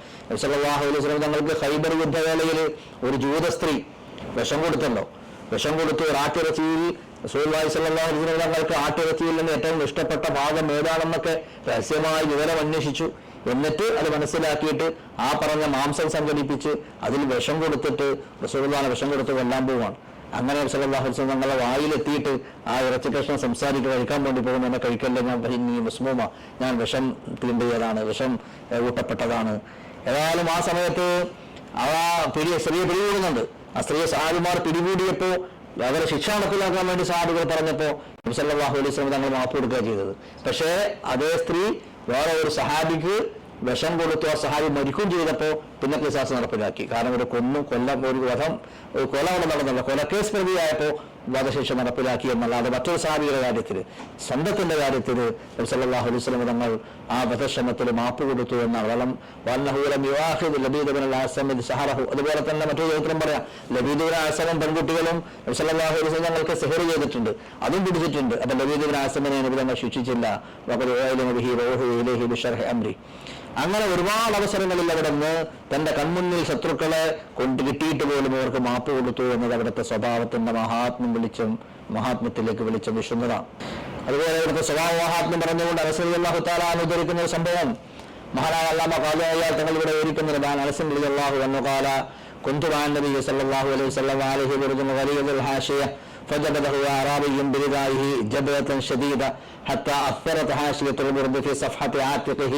സല്ലല്ലാഹു അലൈഹി വസല്ലം തങ്ങൾക്ക് ഖൈബർ യുദ്ധവേളയിൽ ഒരു ജൂത സ്ത്രീ വിഷം കൊടുത്തല്ലോ. വിഷം കൊടുത്ത് ആട്ടിറച്ചിയിൽ റസൂലുള്ളാഹി സ്വല്ലല്ലാഹു അലൈഹി വസല്ലം തങ്ങൾക്ക് ആട്ടിറച്ചിയിൽ നിന്ന് ഏറ്റവും ഇഷ്ടപ്പെട്ട ഭാഗം ഏതാണെന്നൊക്കെ രഹസ്യമായി വിവരം അന്വേഷിച്ചു. എന്നിട്ട് അത് മനസ്സിലാക്കിയിട്ട് ആ പറഞ്ഞ മാംസം സംഘടിപ്പിച്ച് അതിൽ വിഷം കൊടുത്തിട്ട് റസൂലുള്ളാഹിനെ വിഷം കൊടുത്ത് കൊല്ലാൻ പോവാണ്. അങ്ങനെ സല്ലല്ലാഹു അലൈഹി വസല്ലം തങ്ങളുടെ വായിലെത്തിയിട്ട് ആ ഇറച്ചി കഷ്ണം സംസാരിച്ച് കഴിക്കാൻ വേണ്ടി പോകുന്ന എന്നെ കഴിക്കല്ലേ, ഞാൻ വിഷം തീണ്ടിയതാണ്, വിഷം ഊട്ടപ്പെട്ടതാണ്. ഏതായാലും ആ സമയത്ത് ആ സ്ത്രീയെ പിടികൂടുന്നുണ്ട്. ആ സ്ത്രീയെ സഹാബിമാർ പിടികൂടിയപ്പോൾ അവരെ ശിക്ഷ നടപ്പിലാക്കാൻ വേണ്ടി സഹാബികൾ പറഞ്ഞപ്പോൾ നബി സല്ലല്ലാഹു അലൈഹി വസല്ലം തങ്ങൾ മാപ്പ് കൊടുക്കുക ചെയ്തത്. പക്ഷേ അതേ സ്ത്രീ വേറെ ഒരു സഹാബിക്ക് വിഷം കൊടുത്തു, ആ സഹാബി മരിക്കുകയും ചെയ്തപ്പോൾ പിന്നെ ഖിസാസ് നടപ്പിലാക്കി. കാരണം ഒരു കൊല നടന്നല്ലോ, കൊലക്കേസ് പ്രതിയായപ്പോൾ വധശിക്ഷ നടപ്പിലാക്കി എന്നല്ലാതെ മറ്റൊരു സഹാബിയുടെ കാര്യത്തിൽ, സ്വന്തത്തിന്റെ കാര്യത്തിൽ നബി സല്ലല്ലാഹു അലൈഹി വസല്ലം തങ്ങൾ ആ വധശ്രമത്തിൽ മാപ്പ് കൊടുത്തു എന്നാണ്. അതുപോലെ തന്നെ മറ്റൊരു ചരിത്രം പറയാം, ലബീദ് ഇബ്നു അസ്സം പെൺകുട്ടികളും നബി സല്ലല്ലാഹു അലൈഹി വസല്ലം തങ്ങൾക്ക് സിഹർ ചെയ്തിട്ടുണ്ട്, അതും പിടിച്ചിട്ടുണ്ട്. അപ്പൊ ലബീദ് ഇബ്നു അസ്സമിനെ നബി തങ്ങൾ ശിക്ഷിച്ചില്ല. അങ്ങനെ ഒരുപാട് അവസരങ്ങളിൽ അവിടെ നിന്ന് തന്റെ കൺമുന്നിൽ ശത്രുക്കളെ കൊണ്ട് കിട്ടിയിട്ട് പോലും അവർക്ക് മാപ്പ് കൊടുത്തു എന്നത് അവിടുത്തെ സ്വഭാവത്തിന്റെ മഹാത്മ്യത്തിലേക്ക് വിളിച്ച വിഷുന്നതാണ്. അതുപോലെ ഇവിടുത്തെ സ്വഭാവ മഹാത്മ്യം പറഞ്ഞുകൊണ്ട് അനസ് റളിയല്ലാഹു തആല ഉദ്ധരിക്കുന്ന ഒരു സംഭവം മഹാനായ അല്ലാമ ഖാദി ഇയാൾ തങ്ങൾ ഇവിടെ വിവരിക്കുന്നുണ്ട്. അനസ് റളിയല്ലാഹു അൻഹു ഖാല കുന്തു മഅ നബി സല്ലല്ലാഹു അലൈഹി വസല്ലം അലൈഹി ബിർദുൻ ഗലീദുൽ ഹാശിയ فجبده أعرابي بردائه جبهة شديدة حتى أثرت حاشية البرد في صفحة عاتقه.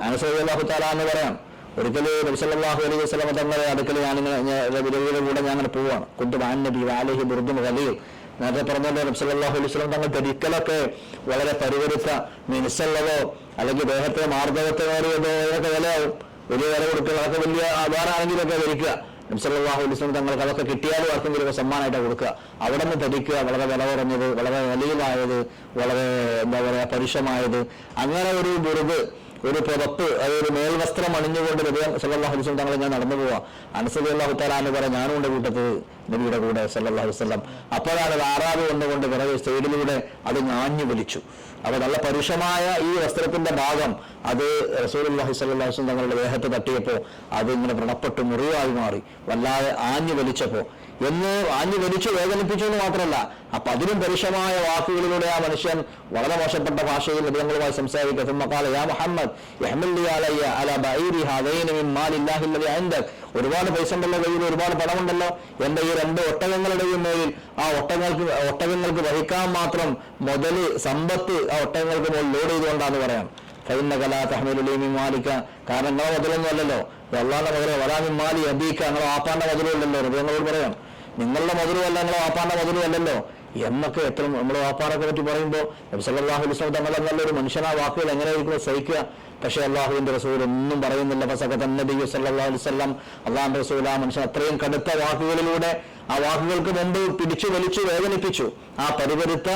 അനസ് റളിയല്ലാഹു തആല എന്ന് പറയാം, ഒരിക്കൽ നബി സല്ലല്ലാഹു അലൈഹി വസല്ലം തങ്ങളുടെ അടുക്കൽ കൂടെ ഞാൻ അങ്ങനെ പോവാണ്. കുന്തു മഅ നബി അലൈഹി ബിർദുൻ ഗലീദ്, നേരത്തെ പറഞ്ഞല്ലോ നബി സല്ലല്ലാഹു അലൈഹി വസല്ലം തങ്ങൾ ധരിക്കലൊക്കെ വളരെ പരിവരുത്ത മിനുസുള്ളതോ അല്ലെങ്കിൽ ദേഹത്തെ മാർദ്ദവത്തേറിയതോ അതൊക്കെ വിലയാവും, വലിയ വില കൊടുക്കുക, അതൊക്കെ വലിയ ആധാരമാണെങ്കിലൊക്കെ ധരിക്കുക. നബി സല്ലല്ലാഹു അലൈഹി വസല്ലം തങ്ങൾക്ക് അതൊക്കെ കിട്ടിയാലും ആർക്കെങ്കിലും സമ്മാനമായിട്ട് കൊടുക്കുക. അവിടെ നിന്ന് ധരിക്കുക വളരെ വില കുറഞ്ഞത്, വളരെ വലിയതായത്, വളരെ എന്താ പറയുക പരുഷമായത്, അങ്ങനെ ഒരു ബുറുദ്, ഒരു പുറത്ത്, അതൊരു മേൽവസ്ത്രം അണിഞ്ഞുകൊണ്ട് നബി സല്ലല്ലാഹു അലൈഹി വസല്ലം തങ്ങൾ ഞാൻ നടന്നു പോവാ. അനസ് റളിയല്ലാഹു തആല എന്ന് പറയാം, ഞാനും ഉണ്ട് കൂട്ടത്ത് നബിയുടെ കൂടെ സല്ലല്ലാഹു അലൈഹി വസല്ലം. അപ്പോഴാണ് ആറാവ് വന്നുകൊണ്ട് പിറകെ സൈഡിലൂടെ അത് ഞാഞ്ഞു വലിച്ചു. അപ്പോൾ നല്ല പരുഷമായ ഈ വസ്ത്രത്തിന്റെ ഭാഗം അത് റസൂലുള്ളാഹി സ്വല്ലല്ലാഹു അലൈഹി വസല്ലം തങ്ങളുടെ ദേഹത്ത് തട്ടിയപ്പോൾ അത് ഇങ്ങനെ വ്രണപ്പെട്ട് മുറിവായി മാറി, വല്ലാതെ ആഞ്ഞു വലിച്ചപ്പോൾ ആഞ്ഞു വലിച്ചു വേദനിപ്പിച്ചു എന്ന് മാത്രമല്ല, അപ്പൊ അതിലും പരുഷമായ വാക്കുകളിലൂടെ ആ മനുഷ്യൻ വളരെ മോശപ്പെട്ട ഭാഷയിൽ നബികളുമായി സംസാരിക്കുക. ഒരുപാട് പൈസ ഉണ്ടല്ലോ കയ്യിൽ, ഒരുപാട് പണമുണ്ടല്ലോ, എന്റെ ഈ 2 ഒട്ടകങ്ങളുടെയും മേലിൽ ആ ഒട്ടകങ്ങൾക്ക് വഹിക്കാൻ മാത്രം മുതല് സമ്പത്ത് ആ ഒട്ടകങ്ങൾക്ക് മുകളിൽ ലോഡ് ചെയ്തുകൊണ്ടാന്ന് പറയാം. കാരണം നിങ്ങളെ മുതലൊന്നും അല്ലല്ലോ, അള്ളാന്റെ മുതലോ വലാമിൻ മാലി അബീക്ക, നിങ്ങളെ വാപ്പാന്റെ മുതലും അല്ലല്ലോ. നബികളോട് പറയാം, നിങ്ങളുടെ മുതലും അല്ല, നിങ്ങളെ വാപ്പാന്റെ മുതലും അല്ലല്ലോ എന്നൊക്കെ എത്ര നമ്മൾ വാപ്പാനൊക്കെ പറ്റി പറയുമ്പോൾ നബി സല്ലല്ലാഹു അലൈഹി വസല്ലം തങ്ങൾ നല്ലൊരു മനുഷ്യനാ വാക്കുകൾ എങ്ങനെയായിരിക്കും സഹിക്കുക. പക്ഷെ അള്ളാഹുവിന്റെ റസൂൽ ഒന്നും പറയുന്നില്ല. നബി സല്ലല്ലാഹു അലൈഹി വസല്ലം അള്ളാഹുന്റെ റസൂൽ ആ മനുഷ്യൻ അത്രയും കടുത്ത വാക്കുകളിലൂടെ ആ വാക്കുകൾക്ക് മുമ്പ് പിടിച്ചു വലിച്ചു വേദനിപ്പിച്ചു. ആ പരിവരുത്ത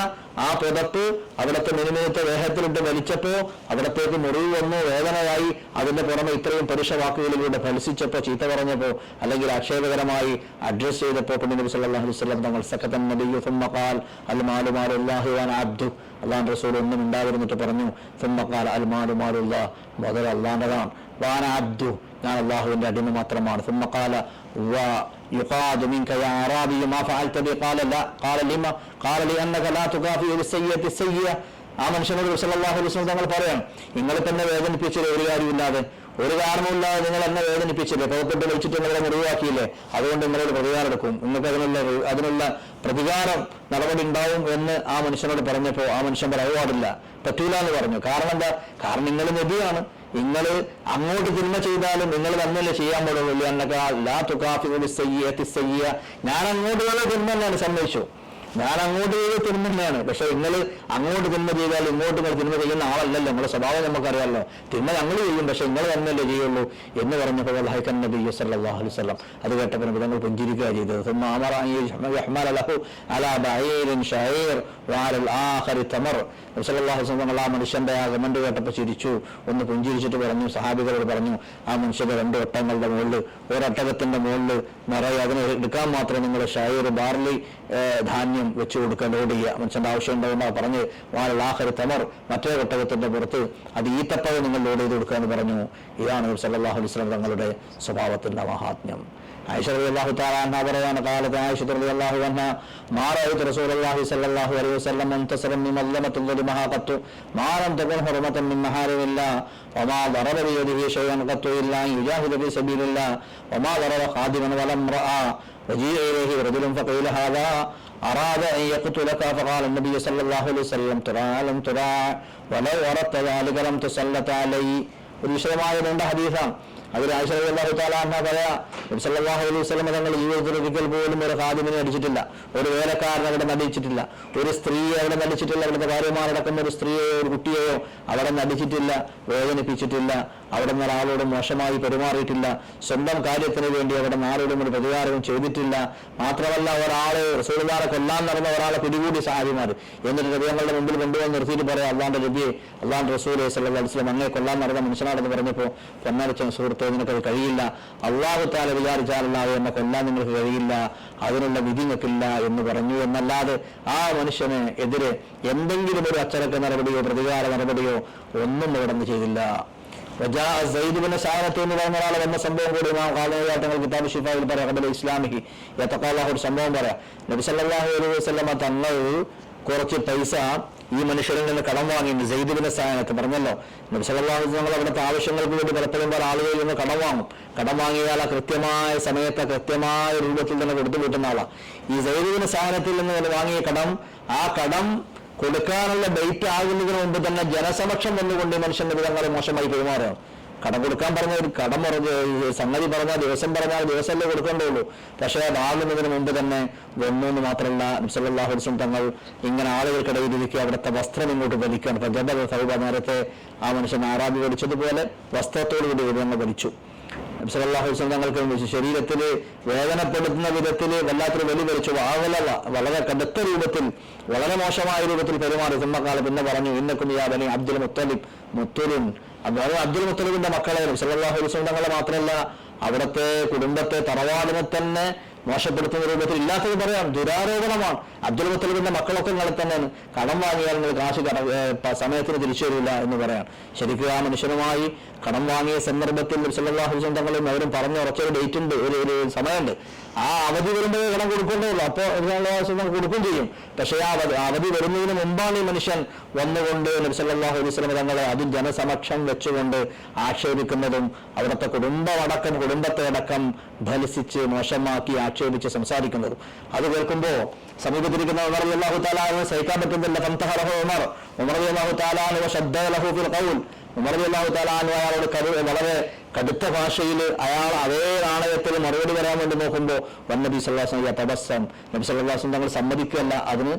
ആ പുതപ്പ് അവിടുത്തെ മിനിമിനത്തെ ദേഹത്തിലിട്ട് വലിച്ചപ്പോ അവിടത്തേക്ക് മുറിവ് വന്നു, വേദനയായി. അതിന്റെ പുറമെ ഇത്രയും പരുഷ വാക്കുകളിലൂടെ ഫലിച്ചപ്പോ, ചീത്ത പറഞ്ഞപ്പോ, അല്ലെങ്കിൽ ആക്ഷേപകരമായി അഡ്രസ് ചെയ്തപ്പോ നബി സല്ലല്ലാഹു അലൈഹി വസല്ലം തങ്ങൾ സക്കതൻ നബിയ്യു സുമ്മ ഖാൽ അൽ മാലു മാലുല്ലാഹി വഅന അബ്ദു, അള്ളാഹുവിന്റെ റസൂൽ ഒന്നും ഉണ്ടായിരുന്നിട്ട് പറഞ്ഞു സുമ്മ ഖാൽ അൽ മാലു മാലുല്ലാഹ്, മുതൽ അള്ളാഹുവിന്റെതാണ്, വഅന അബ്ദു, ഞാൻ അള്ളാഹുവിന്റെ അടിമ മാത്രമാണ്. സുമ്മ ഖാല يقاد منك يا أعرابي ما فعلت بي قال لا قال لما قال لأنك لا تكافئ بالسيئة السيئة. ആ മനുഷ്യനോട് സല്ലല്ലാഹു അലൈഹി വസല്ലം തങ്ങൾ പറയാം, നിങ്ങൾ തന്നെ വേദനിപ്പിച്ചില്ലേ, ഒരു കാര്യമില്ലാതെ, ഒരു കാരണമില്ലാതെ നിങ്ങൾ എന്നെ വേദനിപ്പിച്ചില്ലേ, പുറത്തിട്ട് വലിച്ചിട്ട് നിങ്ങളെ മുറിവാക്കിയില്ലേ, അതുകൊണ്ട് നിങ്ങളോട് പ്രതികാരം എടുക്കും, നിങ്ങൾക്ക് അതിനുള്ള പ്രതികാരം നടപടി ഉണ്ടാവും എന്ന് ആ മനുഷ്യനോട് പറഞ്ഞപ്പോൾ ആ മനുഷ്യൻ പാടില്ല, പറ്റൂല എന്ന് പറഞ്ഞു. കാരണം എന്താ? കാരണം നിങ്ങൾ നബിയാണ്, നിങ്ങൾ അങ്ങോട്ട് തിന്മ ചെയ്താലും നിങ്ങൾ തന്നെയല്ലേ ചെയ്യാൻ പാടുള്ളൂ. എന്നൊക്കെ ഞാൻ അങ്ങോട്ടുള്ള തിന്മ തന്നെയാണ് സമ്മതിച്ചു, ഞാൻ അങ്ങോട്ട് ചെയ്ത് തിന്മ തന്നെയാണ്. പക്ഷെ നിങ്ങൾ അങ്ങോട്ട് തിന്മ ചെയ്താൽ ഇങ്ങോട്ട് നിങ്ങൾ തിന്മ ചെയ്യുന്ന ആളല്ലല്ലോ, നമ്മുടെ സ്വഭാവം നമുക്കറിയാമല്ലോ, തിന്മ ഞങ്ങൾ ചെയ്യും പക്ഷെ നിങ്ങൾ തന്നെയല്ലേ ചെയ്യുള്ളൂ എന്ന് പറഞ്ഞപ്പോൾ നബി സല്ലല്ലാഹു അലൈഹി വസല്ലം അത് കേട്ടപ്പോൾ ഞങ്ങൾ പുഞ്ചിരിക്കുക ചെയ്തത്. ആ മനുഷ്യന്റെ ആ കമന്റ് കേട്ടപ്പോൾ ചിരിച്ചു, ഒന്ന് പുഞ്ചിരിച്ചിട്ട് പറഞ്ഞു, സഹാബികളോട് പറഞ്ഞു, ആ മനുഷ്യന്റെ 2 ഒട്ടങ്ങളുടെ മുകളിൽ, ഒരൊട്ടകത്തിന്റെ മുകളിൽ നിറയെ അതിനെ എടുക്കാൻ മാത്രം നിങ്ങൾ ഷായർ ബാർലി ധാന്യം വെച്ചു കൊടുക്കാൻ ലോഡ് ചെയ്യുക, മനുഷ്യന്റെ ആവശ്യം ഉണ്ടാവുന്ന പറഞ്ഞ് വാലാഹരി തമർ, മറ്റേ ഒട്ടകത്തിന്റെ പുറത്ത് അത് ഈത്തപ്പഴം നിങ്ങൾ ലോഡ് ചെയ്ത് കൊടുക്കുക എന്ന് പറഞ്ഞു. ഇതാണ് സല്ലല്ലാഹു അലൈഹി വസല്ലം തങ്ങളുടെ സ്വഭാവത്തിന്റെ മഹാത്മ്യം. ആയിഷ റളിയല്ലാഹു തആല അൻഹാ പറയാണ്, ഖാലത് ആയിഷ റളിയല്ലാഹു അൻഹാ മാ റഅയ്തു റസൂലുള്ളാഹി സ്വല്ലല്ലാഹു അലൈഹി വസല്ലം മുൻതസറൻ മിൻ മല്ലമത്തിൻ ളിമഹാ ഖത്തു മാ ലം തകുൻ ഹുർമതൻ മിൻ മഹാരിമില്ലാ വമാ ദറബ ബിയദിഹി ഷൈഅൻ ഖത്തു ഇല്ലാ യുജാഹിദു ഫീ സബീലില്ലാ വമാ ദറബ ഖാദിമൻ വലം റഅ വജീഅ ഇലൈഹി റജുലുൻ ഫഖീല ഹാദാ أراد أن يقتلك فقال النبي صلى الله عليه وسلم ترى لم ترى ولو أردت ذلك لم تسلط علي. ഒരു വിശദമായ 2 ഹദീസാണ്. അതിൽ ആയിഷ റളിയല്ലാഹു തആല അൻഹാ പറയാ, നബി സല്ലല്ലാഹു അലൈഹി വസല്ലം തങ്ങൾ ജീവിതത്തിൽ ഒരിക്കൽ പോലും ഒരു ഖാദിമിനെ അടിച്ചിട്ടില്ല, ഒരു വേലക്കാരനെ അവിടെ നടിച്ചിട്ടില്ല, ഒരു സ്ത്രീയെ അവിടെ നടിച്ചിട്ടില്ല, അവിടുത്തെ ഭാര്യമാരടക്കം ഒരു സ്ത്രീയെയോ ഒരു കുട്ടിയെയോ അവിടെ നടിച്ചിട്ടില്ല, വേദനിപ്പിച്ചിട്ടില്ല, അവിടെ നിന്ന് ഒരാളോട് മോശമായി പെരുമാറിയിട്ടില്ല, സ്വന്തം കാര്യത്തിന് വേണ്ടി അവിടെ ആരോടും ഒരു പ്രതികാരവും ചെയ്തിട്ടില്ല. മാത്രമല്ല ഒരാള് റസൂലുള്ളാഹിയെ കൊല്ലാൻ നടന്ന ഒരാളെ പിടികൂടി സഹാബിമാർ, എന്നിട്ട് നബിയുടെ മുമ്പിൽ കൊണ്ടുവന്ന് നിർത്തിയിട്ട് പറയാം, അള്ളാന്റെ നബിയെ, അള്ളാന്റെ റസൂൽ സല്ലല്ലാഹു അലൈഹി വസല്ലം അങ്ങേ കൊല്ലാൻ നടന്ന മനുഷ്യനാണെന്ന് പറഞ്ഞപ്പോൾ പൊന്നടിച്ച സുഹൃത്ത്, നിനക്കത് കഴിയില്ല, അള്ളാഹു തആല വിചാരിച്ചാലല്ലാതെ എന്നെ കൊല്ലാൻ നിങ്ങൾക്ക് കഴിയില്ല, അതിനുള്ള വിധി നിൽക്കില്ല എന്ന് പറഞ്ഞു. എന്നല്ലാതെ ആ മനുഷ്യന് എതിരെ എന്തെങ്കിലും ഒരു അച്ചടക്ക നടപടിയോ പ്രതികാര നടപടിയോ ഒന്നും അവിടെ നിന്ന് ചെയ്തില്ല. എന്ന് പറയുന്ന ഒരാളെ വന്ന സംഭവം കൂടി കാലഘട്ടങ്ങൾ കിതാബ് ഷിഫായിൽ പറയാം, ഇസ്ലാമിഹി ഒരു സംഭവം പറയാം. നബി സല്ലല്ലാഹു അലൈഹി വസല്ലം തങ്ങൾ കുറച്ച് പൈസ ഈ മനുഷ്യരിൽ നിന്ന് കടം വാങ്ങിയിട്ടുണ്ട്. സെയ്ദ് ഇബ്നു സാനത്ത് പറഞ്ഞല്ലോ, നബി സല്ലല്ലാഹു അലൈഹി വസല്ലം അവിടുത്തെ ആവശ്യങ്ങൾക്ക് വേണ്ടി പലപ്പോഴും പല ആളുകളിൽ നിന്ന് കടം വാങ്ങും. കടം വാങ്ങിയാൽ കൃത്യമായ സമയത്ത് കൃത്യമായ രൂപത്തിൽ തന്നെ കൊടുത്തു കിട്ടുന്ന ആളാണ്. ഈ സെയ്ദ് ഇബ്നു സാനത്തിൽ നിന്ന് വാങ്ങിയ കടം, ആ കടം കൊടുക്കാനുള്ള ഡേറ്റ് ആകുന്നതിന് മുമ്പ് തന്നെ ജനസമക്ഷം വന്നുകൊണ്ട് മനുഷ്യൻ നബി തങ്ങളെ മോശമായി പെരുമാറുകയാണ്. കടം കൊടുക്കാൻ പറഞ്ഞ ഒരു കടം പറഞ്ഞ് സംഗതി പറഞ്ഞാൽ ദിവസമല്ലേ കൊടുക്കേണ്ടുള്ളൂ. പക്ഷേ വാങ്ങുന്നതിന് മുമ്പ് തന്നെ വന്നു മാത്രമല്ല നബി സല്ലല്ലാഹു അലൈഹി വസല്ലം തങ്ങൾ ഇങ്ങനെ ആളുകൾക്കിടയിൽ ഇരിക്കുക അവിടുത്തെ വസ്ത്രം ഇങ്ങോട്ട് വലിക്കുകയാണ്. ഇപ്പൊ ജബൽ സൗബ നേരത്തെ ആ മനുഷ്യൻ ആറാബി വലിച്ചതുപോലെ വസ്ത്രത്തോടു കൂടി ഇവരെന്നെ വലിച്ചു. നബി സല്ലല്ലാഹു അലൈഹി വസല്ലം തങ്ങൾക്ക് ശരീരത്തിൽ വേദനപ്പെടുത്തുന്ന വിധത്തിൽ വല്ലാത്തൊരു വലി വലിച്ചു. വളരെ കടുത്ത രൂപത്തിൽ വളരെ മോശമായ രൂപത്തിൽ പെരുമാറി. സുമ്മക്കാലം പിന്നെ പറഞ്ഞു ഇന്നക്കും യാ ബനി അബ്ദുൽ മുത്തലിബ് മുത്തലിൻ. അബ്ദുൽ മുത്തലിബിന്റെ മക്കളെ നബി സല്ലല്ലാഹു അലൈഹി വസല്ലം തങ്ങളെ മാത്രമല്ല അവിടുത്തെ കുടുംബത്തെ തറവാടിനെ തന്നെ മോശപ്പെടുത്തുന്ന രൂപത്തിൽ ഇല്ലാത്തത് പറയാം. ദുരാരോപണമാണ്. അബ്ദുൽ മുത്തലിബിന്റെ മക്കളൊക്കെ നിങ്ങൾ തന്നെയാണ്. കടം വാങ്ങിയാൽ നിങ്ങൾ കാശ് സമയത്തിന് തിരിച്ചു വരില്ല എന്ന് പറയാം. ശരിക്കും ആ മനുഷ്യനുമായി കടം വാങ്ങിയ സന്ദർഭത്തിൽ നബി സല്ലല്ലാഹു അലൈഹി വസല്ലം തങ്ങളും അവരും പറഞ്ഞ ഉറച്ചൊരു ഡേറ്റ് ഉണ്ട്, ഒരു സമയമുണ്ട്. ആ അവധി വരുമ്പോഴേ കടം കൊടുക്കേണ്ടതുള്ളൂ. അപ്പോൾ കൊടുക്കുകയും ചെയ്യും. പക്ഷേ ആ അവധി വരുന്നതിന് മുമ്പാണ് ഈ മനുഷ്യൻ വന്നുകൊണ്ട് നബി സല്ലല്ലാഹു അലൈഹി വസല്ലം തങ്ങളെ അത് ജനസമക്ഷം വെച്ചുകൊണ്ട് ആക്ഷേപിക്കുന്നതും അവിടുത്തെ കുടുംബത്തെ അടക്കം ഫലിച്ച് മോശമാക്കി ആക്ഷേപിച്ച് സംസാരിക്കുന്നതും. അത് കേൾക്കുമ്പോൾ സമീപത്തിരിക്കുന്ന ഉമർ റളിയല്ലാഹു തആല സഹിക്കാൻ പറ്റുന്നില്ല. ഫംതഹറഹു ഉമർ റളിയല്ലാഹു തആല വശദ്ദ ലഹു ഫിൽ ഖൗൽ. ഉമർ റളിയല്ലാഹു തആല അയാളോട് വളരെ കടുത്ത ഭാഷയിൽ അയാൾ അതേ നാണയത്തിൽ മറുപടി വരാൻ വേണ്ടി നോക്കുമ്പോൾ നബി സല്ലല്ലാഹു അലൈഹി വസല്ലം നബി സല്ലല്ലാഹു അലൈഹി വസല്ലം തങ്ങൾ സമ്മതിക്കുകയല്ല. അതിന്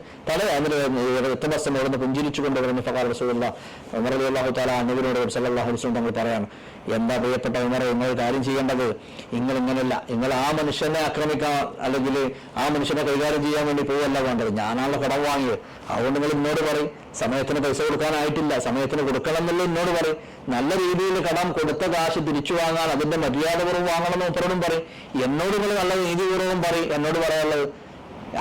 തബസ്സം അവിടുന്ന് പുഞ്ചിരിച്ചുകൊണ്ട് പറഞ്ഞു ഫഖാല റസൂലുള്ളാഹി ഉമർ റളിയല്ലാഹു തആല നബിയോട് നബി സല്ലല്ലാഹു അലൈഹി വസല്ലം തങ്ങൾ പറയാണ്, എന്താ പ്രിയപ്പെട്ട ഉമർ, നിങ്ങൾ കാര്യം ചെയ്യേണ്ടത് ഇങ്ങനെയല്ല. നിങ്ങൾ ആ മനുഷ്യനെ ആക്രമിക്കാൻ അല്ലെങ്കിൽ ആ മനുഷ്യനെ കൈകാര്യം ചെയ്യാൻ വേണ്ടി പോവല്ല വേണ്ടത്. ഞാനാണല്ലോ കടം വാങ്ങിയത്. അതുകൊണ്ട് നിങ്ങൾ എന്നോട് പറയും സമയത്തിന് പൈസ കൊടുക്കാനായിട്ടില്ല, സമയത്തിന് കൊടുക്കണം എന്നുള്ള എന്നോട് പറയും. നല്ല രീതിയിൽ കടം കൊടുത്ത കാശ് തിരിച്ചു വാങ്ങാൻ അതിന്റെ മര്യാദപൂർവ്വം വാങ്ങണമെന്ന് ഉത്തരവും പറയും. എന്നോട് നിങ്ങൾ നല്ല നീതിപൂർവ്വം പറയും. എന്നോട് പറയാനുള്ളത്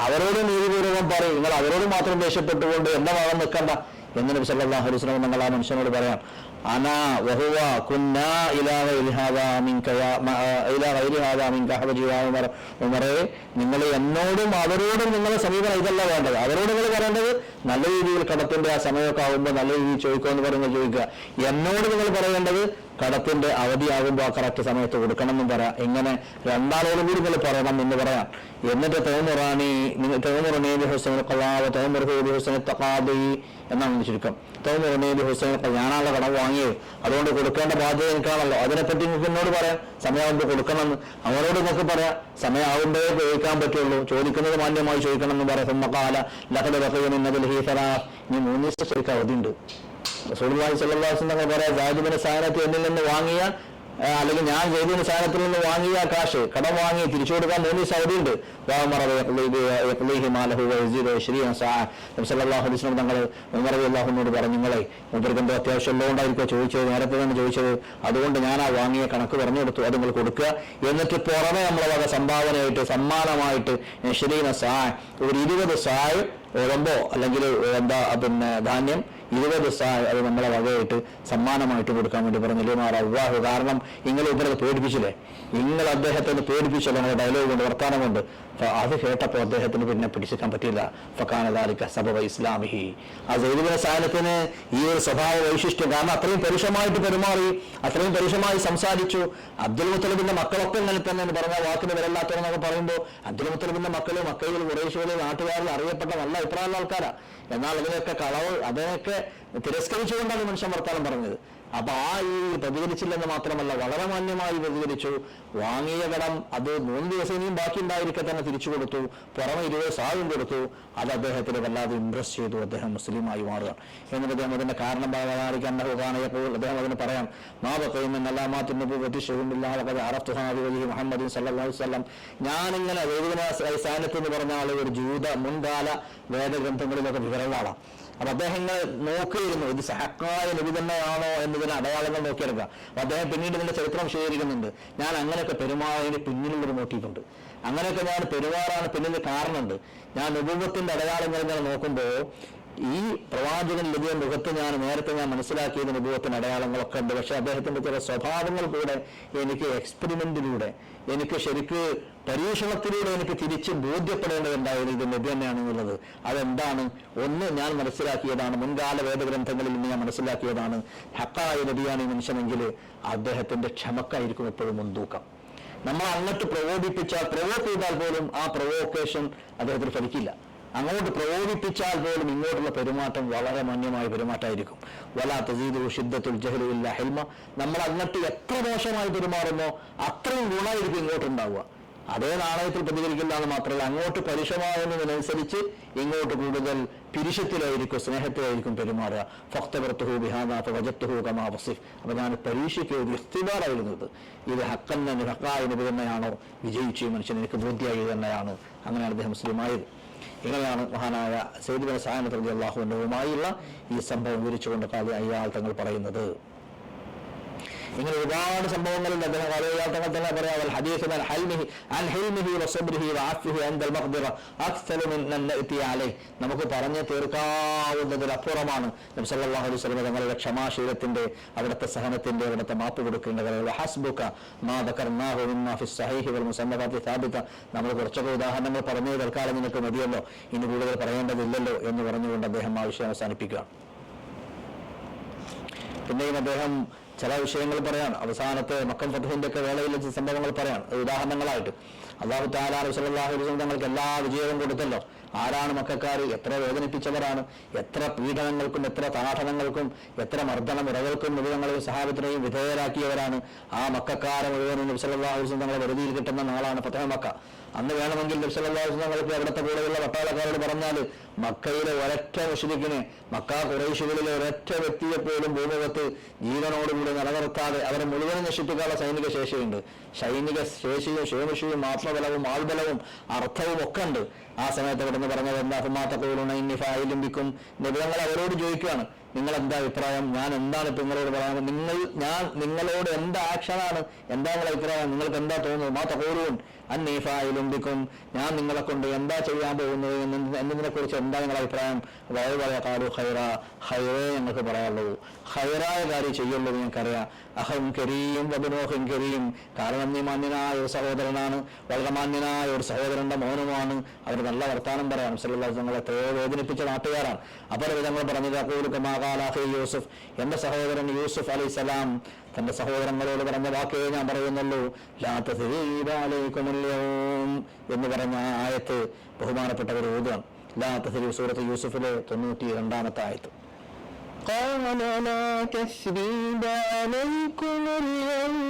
അവരോട് നീതിപൂർവ്വം പറയും. നിങ്ങൾ അവരോട് മാത്രം ദേഷ്യപ്പെട്ടുകൊണ്ട് എന്റെ ഭാഗം നിൽക്കണ്ട എന്ന് നബി സല്ലല്ലാഹു അലൈഹി വസല്ലം നിങ്ങൾ ആ മനുഷ്യനോട് പറയാം. അനാ വഹുവ കുന്നാ ഇലാ ഗൈരി ഹാദാ മിൻക ഹബജി ഉമർ. ഉമറേ, നിങ്ങൾ എന്നോടും അവരോടും നിങ്ങളുടെ സമീപനം ഇതല്ല വേണ്ടത്. അവരോട് നിങ്ങൾ പറയേണ്ടത് നല്ല രീതിയിൽ കടത്തിന്റെ ആ സമയമൊക്കെ ആകുമ്പോൾ നല്ല രീതിയിൽ ചോദിക്കുമെന്ന് പറയുമ്പോൾ ചോദിക്കുക. എന്നോട് നിങ്ങൾ പറയേണ്ടത് കടത്തിന്റെ അവധിയാകുമ്പോൾ ആ കറക്റ്റ് സമയത്ത് കൊടുക്കണം എന്നും പറയാം. ഇങ്ങനെ രണ്ടാളോടും കൂടി നിങ്ങൾ പറയണം എന്ന് പറയാം. എന്നിട്ട് എന്നാണ് ചുരുക്കം. ഞാനാണല്ലോ കടം വാങ്ങിയത്, അതുകൊണ്ട് കൊടുക്കേണ്ട ബാധ്യത എനിക്കാണല്ലോ. അതിനെപ്പറ്റി നിങ്ങൾക്ക് എന്നോട് പറയാം സമയമാകുമ്പോൾ കൊടുക്കണമെന്ന്. അവരോട് നിങ്ങൾക്ക് പറയാം സമയമാകുമ്പോഴേ ചോദിക്കാൻ പറ്റുള്ളൂ, ചോദിക്കുന്നത് മാന്യമായി ചോദിക്കണം എന്ന് പറയാം. സുമ്മഖാല ലഖദ് ബഖിയ മിൻ നബിഹി സലാസ്. ഇനി 3 ദിവസം ശരിക്കും അവധിയുണ്ട്. റസൂലുള്ളാഹി സ്വല്ലല്ലാഹു അലൈഹി വസല്ലം പറയാം, സാഹിബിന്റെ സാധനത്തിൽ എന്നിൽ നിന്ന് വാങ്ങിയ അല്ലെങ്കിൽ ഞാൻ ചെയ്തതിന് സാധനത്തിൽ നിന്ന് വാങ്ങിയ കാശ് കടം വാങ്ങി തിരിച്ചു കൊടുക്കാൻ 3 ദിവസം അവധിയുണ്ട്. തങ്ങൾ ഉമർ റളിയല്ലാഹുവിനോട് പറഞ്ഞു, നിങ്ങളെ മൂപ്പർക്ക് എന്തോ അത്യാവശ്യം ഉള്ളതുകൊണ്ടായിരിക്കും ചോദിച്ചത്, നേരത്തെ തന്നെ ചോദിച്ചത്, അതുകൊണ്ട് ഞാൻ ആ വാങ്ങിയ കണക്ക് പറഞ്ഞു കൊടുത്തു, അത് നിങ്ങൾ കൊടുക്കുക. എന്നിട്ട് പുറമെ നമ്മളെ വക സംഭാവനയായിട്ട് സമ്മാനമായിട്ട് ഒരു 20 സായ് ഓരമ്പോ അല്ലെങ്കിൽ ധാന്യം 20 സായ് അത് നമ്മളെ വകയായിട്ട് സമ്മാനമായിട്ട് കൊടുക്കാൻ വേണ്ടി പറഞ്ഞു. അല്ലാഹു കാരണം നിങ്ങൾ ഇവരെ പേടിപ്പിച്ചില്ലേ, നിങ്ങൾ അദ്ദേഹത്തിന് പേടിപ്പിച്ചല്ലോ നമ്മുടെ ഡയലോഗ് കൊണ്ട് വർത്താനം കൊണ്ട്. അത് കേട്ടപ്പോൾ അദ്ദേഹത്തിന് പിന്നെ പിടിച്ചെടുക്കാൻ പറ്റില്ല. ഫക്കാനദാലിക സബബ ഇസ്ലാമിഹി. ആ സയ്യിദ് ഇബ്നു സാനത്തിന് ഈ ഒരു സ്വഭാവ വൈശിഷ്ട്യം, കാരണം അത്രയും പരുഷമായിട്ട് പെരുമാറി, അത്രയും പരുഷമായി സംസാരിച്ചു. അബ്ദുൽ മുത്തലിബിന്റെ മക്കളൊക്കെ ഇങ്ങനെ തന്നെ പറഞ്ഞ വാക്കിന് വരല്ലാത്തവരെന്നൊക്കെ പറയുമ്പോൾ അബ്ദുൽ മുത്തലിബിന്റെ മക്കള് മക്കയിൽ ഖുറൈശികളിൽ നാട്ടുകാരിൽ അറിയപ്പെട്ട നല്ല അഭിപ്രായമുള്ള ആൾക്കാരാ. എന്നാൽ അതിനൊക്കെ തിരസ്കരിച്ചുകൊണ്ടാണ് മനുഷ്യൻ വർത്താനം പറഞ്ഞത്. അപ്പൊ ആ ഈ പ്രതികരിച്ചില്ലെന്ന് മാത്രമല്ല വളരെ മാന്യമായി പ്രതികരിച്ചു. വാങ്ങിയ കടം അത് 3 ദിവസം ഇനിയും ബാക്കി ഉണ്ടായിരിക്കെ തന്നെ തിരിച്ചു കൊടുത്തു. പുറമെ 20 സായും കൊടുത്തു. അത് അദ്ദേഹത്തിന് വല്ലാതെ ഇംപ്രസ് ചെയ്തു. അദ്ദേഹം മുസ്ലിമായി മാറുകയാണ്. എന്നിട്ട് അദ്ദേഹം അതിന്റെ കാരണം പറയാനപ്പോൾ അദ്ദേഹം അതിന് പറയാം, മുഹമ്മദ് സല്ലല്ലാഹു അലൈഹി വസല്ലം. ഞാനിങ്ങനെ സാനത്ത് എന്ന് പറഞ്ഞ ആൾ ഒരു ജൂത മുൻകാല വേദഗ്രന്ഥങ്ങളിലൊക്കെ വിവരങ്ങളാണ്. അപ്പൊ അദ്ദേഹം ഇങ്ങനെ നോക്കിയിരുന്നു ഇത് സഹക്കായ നബി തന്നെയാണോ എന്നതിന് അടയാളങ്ങൾ നോക്കിയെടുക്കുക. അപ്പൊ അദ്ദേഹം പിന്നീട് ഇതിന്റെ ചരിത്രം വിശദീകരിക്കുന്നുണ്ട്. ഞാൻ അങ്ങനെയൊക്കെ പെരുമാറിയതിന് പിന്നിലുള്ളൊരു മോട്ടീവുണ്ട്, അങ്ങനെയൊക്കെ ഞാൻ പെരുമാറാൻ പിന്നിൽ കാരണമുണ്ട്. ഞാൻ നുബുവ്വത്തിന്റെ അടയാളങ്ങൾ ഇങ്ങനെ നോക്കുമ്പോൾ ഈ പ്രവാചകൻ ലഭിയ മുഖത്ത് നേരത്തെ ഞാൻ മനസ്സിലാക്കിയത് നുബുവ്വത്തിന്റെ അടയാളങ്ങളൊക്കെ ഉണ്ട്. പക്ഷെ അദ്ദേഹത്തിന്റെ ചില സ്വഭാവങ്ങൾ കൂടെ എനിക്ക് എക്സ്പെരിമെന്റിലൂടെ, എനിക്ക് ശരിക്ക് പരീക്ഷണത്തിലൂടെ എനിക്ക് തിരിച്ച് ബോധ്യപ്പെടേണ്ടതുണ്ടായത് ഇത് നബി തന്നെയാണെന്നുള്ളത്. അതെന്താണ്? ഒന്ന് ഞാൻ മനസ്സിലാക്കിയതാണ്, മുൻകാല വേദഗ്രന്ഥങ്ങളിൽ നിന്ന് ഞാൻ മനസ്സിലാക്കിയതാണ്, ഹക്കായ നബിയാണ് ഈ മനുഷ്യനെങ്കിൽ അദ്ദേഹത്തിന്റെ ക്ഷമക്കായിരിക്കും എപ്പോഴും മുൻതൂക്കം. നമ്മൾ അങ്ങോട്ട് പ്രവോക്ക് ചെയ്താൽ പോലും ആ പ്രൊവോക്കേഷൻ അദ്ദേഹത്തിന് ഫലിക്കില്ല. അങ്ങോട്ട് പ്രകോപിപ്പിച്ചാൽ പോലും ഇങ്ങോട്ടുള്ള പെരുമാറ്റം വളരെ മാന്യമായ പെരുമാറ്റമായിരിക്കും. വലാ തസീദു ഷിദ്ദത്തുൽ ജഹ്ലി ഇല്ലാ ഹിൽമ. നമ്മൾ അങ്ങോട്ട് എത്ര മോശമായി പെരുമാറുന്നോ അത്രയും ഗുണമായിരിക്കും ഇങ്ങോട്ടുണ്ടാവുക. അതേ നാണയത്തിൽ പ്രതികരിക്കില്ല എന്ന് മാത്രമല്ല, അങ്ങോട്ട് പരുഷമാകുന്നതിനനുസരിച്ച് ഇങ്ങോട്ട് കൂടുതൽ പിരിശത്തിലായിരിക്കും, സ്നേഹത്തിലായിരിക്കും പെരുമാറുക. ഫഖ്തബർതുഹു ബിഹാദാ ഫവജദ്തുഹു കമാ വസിഫ്. അപ്പോൾ ഞാൻ പരീക്ഷയ്ക്ക് ഒരു ഇഖ്തിബാറായിരുന്നത് ഇത് ഹക്കായ നബി തന്നെയാണോ, വിജയിച്ചു മനുഷ്യൻ എനിക്ക് ബോധ്യമായി തന്നെയാണ്. അങ്ങനെയാണ് അദ്ദേഹം മുസ്ലിമായത്. ഇങ്ങനെയാണ് മഹാനായ സയ്യിദ് ബിൻ സഅദ് റളിയല്ലാഹു അൻഹുവുമായുള്ള ഈ സംഭവം വിവരിച്ചുകൊണ്ട് അയാൾ തങ്ങൾ പറയുന്നത്. ഇങ്ങനെ ഒരുപാട് സംഭവങ്ങളുണ്ട്. അദ്ദേഹം അയാൾ തങ്ങൾ തന്നെ പറയാം, ഹദീസ് അൻ ഹിൽമിഹി വസബ്രിഹി വഅഫ്വിഹി അൻദൽ മഖ്ദിറ അക്സറു മിൻ അൻ നഅതി അലൈഹി. നമുക്ക് പറഞ്ഞു തീർക്കാവുന്നതിലപ്പുറമാണ് നബി സല്ലല്ലാഹു അലൈഹി വസല്ലം തങ്ങളുടെ ക്ഷമാശീലത്തിന്റെ, അവിടുത്തെ സഹനത്തിന്റെ, അവിടുത്തെ മാപ്പ് കൊടുക്കേണ്ട കാര്യങ്ങൾ. ഹസ്ബുക മാ ദകർനാഹു മിമ്മാ ഫിസ് സഹീഹി വൽ മുസന്നഫാത്തി സാബിത. നമ്മൾ കുറച്ചൊക്കെ ഉദാഹരണങ്ങൾ പറഞ്ഞു തൽക്കാലം നിനക്ക് മതിയല്ലോ, ഇനി കൂടുതൽ പറയേണ്ടതില്ലല്ലോ എന്ന് പറഞ്ഞുകൊണ്ട് അദ്ദേഹം ആ വിഷയം അവസാനിപ്പിക്കുകയാണ്. പിന്നെയും അദ്ദേഹം ചില വിഷയങ്ങൾ പറയാൻ, അവസാനത്തെ മക്കം ഫത്ഹിന്റെ ഒക്കെ വേളയിൽ സംഭവങ്ങൾ പറയാൻ ഉദാഹരണങ്ങളായിട്ട്. അല്ലാഹു തആല റസൂലുള്ളാഹി സ്വല്ലല്ലാഹു അലൈഹി വസല്ലം തങ്ങൾക്ക് എല്ലാ വിജയവും കൊടുത്തല്ലോ. ആരാണ് മക്കക്കാർ, എത്ര വേദനിപ്പിച്ചവരാണ്, എത്ര പീഡനങ്ങൾക്കും എത്ര താഠനങ്ങൾക്കും എത്ര മർദ്ദനമുറകൾക്കും നബിതങ്ങളെയും സഹാബത്തിനെയും വിധേയരാക്കിയവരാണ്. ആ മക്കക്കാരെ മുഴുവനും നബി സല്ലല്ലാഹു അലൈഹി വസല്ലം തങ്ങളെ വെറുതിയിൽ കിട്ടുന്ന നാളാണ് ഫത്ഹ് മക്ക. അന്ന് വേണമെങ്കിൽ നബി സല്ലല്ലാഹു അലൈഹി വസല്ലം തങ്ങൾക്ക് അവിടുത്തെ കൂടെയുള്ള പട്ടാളക്കാരോട് പറഞ്ഞാൽ മക്കയിലെ ഒരൊറ്റ മുശ്രിക്കിനെ, മക്ക ഖുറൈശികളിലെ ഒരൊറ്റ വ്യക്തിയെ പോലും ഭൂമുഖത്ത് ജീവനോടുകൂടി നിലനിർത്താതെ അവരെ മുഴുവൻ നശിപ്പിക്കാനുള്ള സൈനിക ശേഷിയുണ്ട്. സൈനിക ശേഷിയും ക്ഷേമശിയും ആത്മബലവും ആൾബലവും അർത്ഥവും ഒക്കെ ഉണ്ട്. ആ സമയത്ത് ഇവിടെ നിന്ന് പറഞ്ഞത് എന്താ, ഫമാതഖൂലുന ഇന്നി ഫായിലും ബിക്കും. നബിതങ്ങൾ അവരോട് ചോദിക്കുകയാണ്, നിങ്ങൾ എന്താ അഭിപ്രായം, ഞാൻ എന്താണ് ഇപ്പൊ നിങ്ങളോട് പറയാൻ, ഞാൻ നിങ്ങളോട് എന്ത് ആക്ഷനാണ്, എന്താ നിങ്ങളുടെ അഭിപ്രായം, നിങ്ങൾക്ക് എന്താ തോന്നുന്നത്, മാ തഖൂലൂൻ അന്നീ ഫായിലും ബിക്കും, ഞാൻ നിങ്ങളെ കൊണ്ട് എന്താ ചെയ്യാൻ പോകുന്നത് എന്നതിനെ കുറിച്ച് എന്താ നിങ്ങളുടെ അഭിപ്രായം. അതായത് പറയാ കാലു ഹൈറ, ഹൈറേ ഞങ്ങൾക്ക് പറയാനുള്ളൂ, ഹൈറായ കാര്യം ചെയ്യുള്ളൂ ഞങ്ങൾക്കറിയാം. അഹം കരീം വബുനോഹും കരീം, കാരണം നീ മാന്യനായ ഒരു സഹോദരനാണ്, വളരെ മാന്യനായ ഒരു സഹോദരന്റെ മോനുമാണ്. അവർ നല്ല വർത്താനം പറയാം. സല്ലല്ലാഹു അലൈഹി വസല്ലം എത്രയോ വേദനിപ്പിച്ച നാട്ടുകാരാണ്. അപ്പോൾ വിധങ്ങൾ പറഞ്ഞത് യൂസുഫ്, എന്റെ സഹോദരൻ യൂസുഫ് അലൈഹിസ്സലാം തന്റെ സഹോദരങ്ങളോട് പറഞ്ഞ വാക്കേ ഞാൻ പറയുന്നുള്ളൂ, ലാ തസ്രീബ അലൈക്കുമുൽ യൗം എന്ന് പറഞ്ഞ ആ ആയത്ത് ബഹുമാനപ്പെട്ടവർ ഓതുകയാണ്. ലാ തസ്രീബ് സൂറത്ത് യൂസുഫിലെ 92-ാമത്തെ ആയത്ത്. قال لا تثريب عليكم اليوم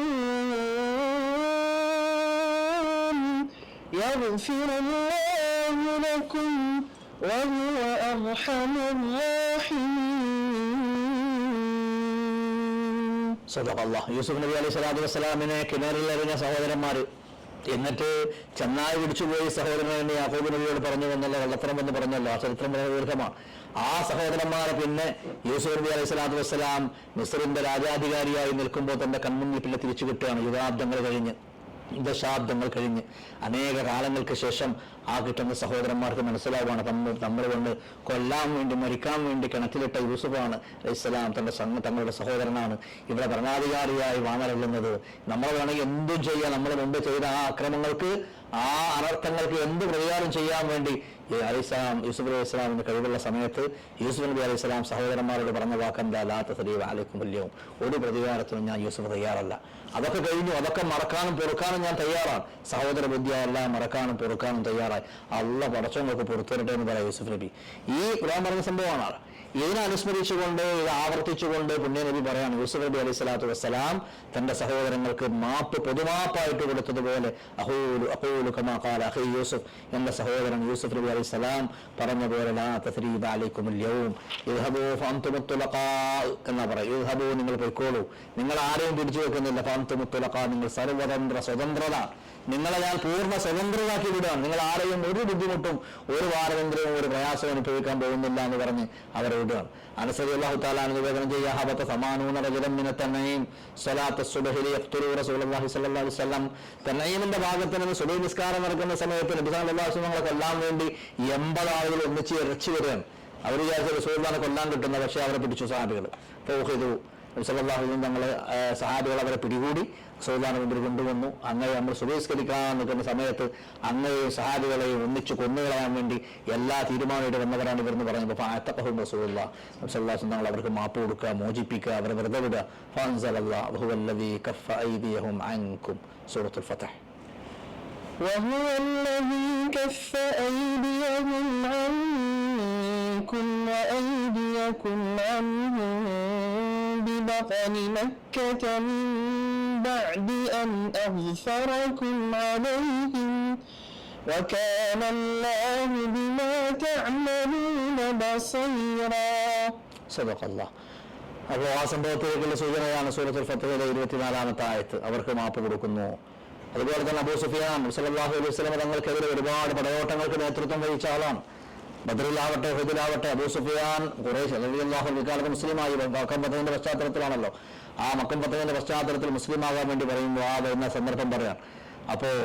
يغفر الله لكم وهو أرحم الراحمين. صدق الله. യൂസുഫ് നബി അലൈഹി സ്വലാത്തു വസ്സലാമിനെ കിണറിലെറിഞ്ഞ സഹോദരന്മാർ എന്നിട്ട് ചെന്നായി പിടിച്ചുപോയി സഹോദരനെ യാക്കൂബ് നബിയോട് പറഞ്ഞു എന്നല്ല, വെള്ളത്തരം എന്ന് പറഞ്ഞല്ലോ. ആ ചരിത്രം വളരെ ദീർഘമാണ്. ആ സഹോദരന്മാരെ പിന്നെ യൂസുഫ് നബി അലൈഹി സ്വലാത്തു വസ്സലാം മിസ്റിന്റെ രാജാധികാരിയായി നിൽക്കുമ്പോൾ തന്റെ കൺമുന്നിൽ പിന്നെ തിരിച്ചു കിട്ടുകയാണ്. യുഗാബ്ദങ്ങൾ കഴിഞ്ഞ്, ദശാബ്ദങ്ങൾ കഴിഞ്ഞ്, അനേക കാലങ്ങൾക്ക് ശേഷം ആ കിട്ടുന്ന സഹോദരന്മാർക്ക് മനസ്സിലാവുകയാണ് നമ്മൾ കൊണ്ട് കൊല്ലാൻ വേണ്ടി മരിക്കാൻ വേണ്ടി കിണറ്റിലിട്ട യൂസുഫാണ് അലൈഹിസ്സലാം തങ്ങളുടെ സഹോദരനാണ് ഇവിടെ ഭരണാധികാരിയായി വാണരുളുന്നത്. നമ്മൾ വേണമെങ്കിൽ എന്തും ചെയ്യാം. നമ്മൾ മുമ്പ് ചെയ്ത ആ അക്രമങ്ങൾക്ക്, ആ അനർത്ഥങ്ങൾക്ക് എന്ത് പ്രതികാരം ചെയ്യാൻ വേണ്ടി യൂസുഫ് അലൈഹി ഇസ്ലാമിന് കഴിവുള്ള സമയത്ത് യൂസുഫ് നബി അലൈഹി സ്വലാം സഹോദരന്മാരോട് പറഞ്ഞ വാക്കെന്താ, ലാ തസ്രീബ അലൈക്കും വല്യവും, ഒരു പ്രതികാരത്തിനും ഞാൻ യൂസുഫ് തയ്യാറല്ല. അതൊക്കെ കഴിഞ്ഞു, അതൊക്കെ മറക്കാനും പൊറുക്കാനും ഞാൻ തയ്യാറാണ്. സഹോദര ബുദ്ധിയെല്ലാം മറക്കാനും പൊറുക്കാനും തയ്യാറായി. അള്ളാഹ് പടച്ചവങ്ങൾക്ക് പൊറുത്തരട്ടെ എന്ന് പറയാം യൂസുഫ് നബി. ഈ ഖുർആൻ പറഞ്ഞ സംഭവമാണ്. ഇതിനെ അനുസ്മരിച്ചുകൊണ്ട്, ഇത് ആവർത്തിച്ചുകൊണ്ട് പുണ്യ നബി പറയാണ്, യൂസുഫ് നബി അലൈഹി സ്വലാത്തു വസ്സലാം തന്റെ സഹോദരങ്ങൾക്ക് മാപ്പ് പൊതുമാപ്പായിട്ട് കൊടുത്തതുപോലെ അഖൂലു കമാ ഖാല അഖീ യൂസുഫ്, എന്റെ സഹോദരൻ യൂസുഫ് നബി അലൈഹി സ്വലാം പറഞ്ഞ പോലെ ലാ തസ്രീബ അലൈക്കുമുൽ യൗം ഇദ്ഹബൂ ഫഅൻതുമുത് തുലഖാ എന്ന് പറയും. ഇദ്ഹബൂ, നിങ്ങൾ പോയിക്കോളൂ, നിങ്ങൾ ആരെയും പിടിച്ചു വെക്കുന്നില്ല. ഫഅൻതുമുത് തുലഖാ, നിങ്ങൾ സ്വതന്ത്രത, നിങ്ങളെ ഞാൻ പൂർണ്ണ സ്വതന്ത്രരാക്കി വിടുകയാണ്. നിങ്ങൾ ആരെയും ഒരു ബുദ്ധിമുട്ടും ഒരു സ്വാതന്ത്ര്യവും ഒരു പ്രയാസവും അനുഭവിക്കാൻ പോകുന്നില്ല എന്ന് പറഞ്ഞ് അവരെ വിടുകയാണ്. അനസ് റളിയല്ലാഹു തആല നിവേദനം ചെയ്യുക, ഹബത സമാനൂന റജുലൻ മിന തനഈം സ്വലാത്ത് സുബ്ഹി യഖ്തുലു റസൂലുള്ളാഹി സ്വല്ലല്ലാഹു അലൈഹി വസല്ലം. തനഈമിന്റെ ഭാഗത്ത് നിന്ന് സുബഹി നിസ്കാരം നടക്കുന്ന സമയത്ത് നബി സല്ലല്ലാഹു അലൈഹി വസല്ലം കൊല്ലാൻ വേണ്ടി 80 ആളുകൾ ഒന്നിച്ച് ഇറച്ചി വരികയാണ്. അവർ വിചാരിച്ച റസൂലുള്ളാഹിനെ കൊല്ലാൻ കിട്ടുന്ന, പക്ഷേ അവരെ പിടിച്ചു സഹാബികൾ. ഫൗഖിദു, നബി സല്ലല്ലാഹു അലൈഹി വസല്ലം തങ്ങളെ സഹാബികൾ അവരെ പിടികൂടി റസൂലുള്ളാഹിന്റെ മുമ്പിൽ കൊണ്ടുവന്നു. അങ്ങയെ നമ്മൾ സുബഹിസ്കരിക്കാൻ നിൽക്കുന്ന സമയത്ത് അങ്ങയെയും സഹാബികളെയും ഒന്നിച്ചു കൊന്നുകളയാൻ വേണ്ടി എല്ലാ തീരുമാനമായിട്ട് വന്നവരാണ് ഇവരെന്ന് പറഞ്ഞപ്പോൾ ഫഅതഖഹും റസൂലുള്ളാഹി സ്വല്ലല്ലാഹു അലൈഹി വസല്ലം അവർക്ക് മാപ്പ് കൊടുക്കുക, മോചിപ്പിക്കുക, അവരെ വെറുതെ വിടുക. ഫഅൻസലല്ലാഹു ഹുവല്ലദീ കഫ്ഫ ഐദിയഹും അൻകും, സൂറത്തുൽ ഫത്ഹ്. وهو الذي كف أيديهم عنكم وأيديكم عنهم ببطن مكة من بعد أن أظفركم عليهم وكان الله بما تعملون بصيرا. صدق الله. അപ്പോൾ ആ സംഭവത്തിലേക്കുള്ള സൂചനയാണ് സൂറത്തുൽ ഫത്ഹിലെ 24-ാമത്തെ ആയത്ത്. അവർക്ക് മാപ്പ് കൊടുക്കുന്നു. അതുപോലെ തന്നെ അബൂ സുഫിയാൻ സല്ലല്ലാഹു അലൈഹി വസല്ലം തങ്ങൾക്കെതിരെ ഒരുപാട് പടയോട്ടങ്ങൾക്ക് നേതൃത്വം വഹിച്ച ആളാണ്. ബദറിലാവട്ടെ ഹുദൈബിലാവട്ടെ അബൂ സുഫിയാൻ ഖുറൈശ് റളിയല്ലാഹു അൻഹു ഇക്കാലത്ത് മുസ്ലിമായി. മക്കം ഫത്ഹിന്റെ പശ്ചാത്തലത്തിലാണല്ലോ. ആ മക്കം ഫത്ഹിന്റെ പശ്ചാത്തലത്തിൽ മുസ്ലിം ആകാൻ വേണ്ടി പറയുമ്പോൾ ആ വരുന്ന സന്ദർഭം പറയാം. അപ്പോൾ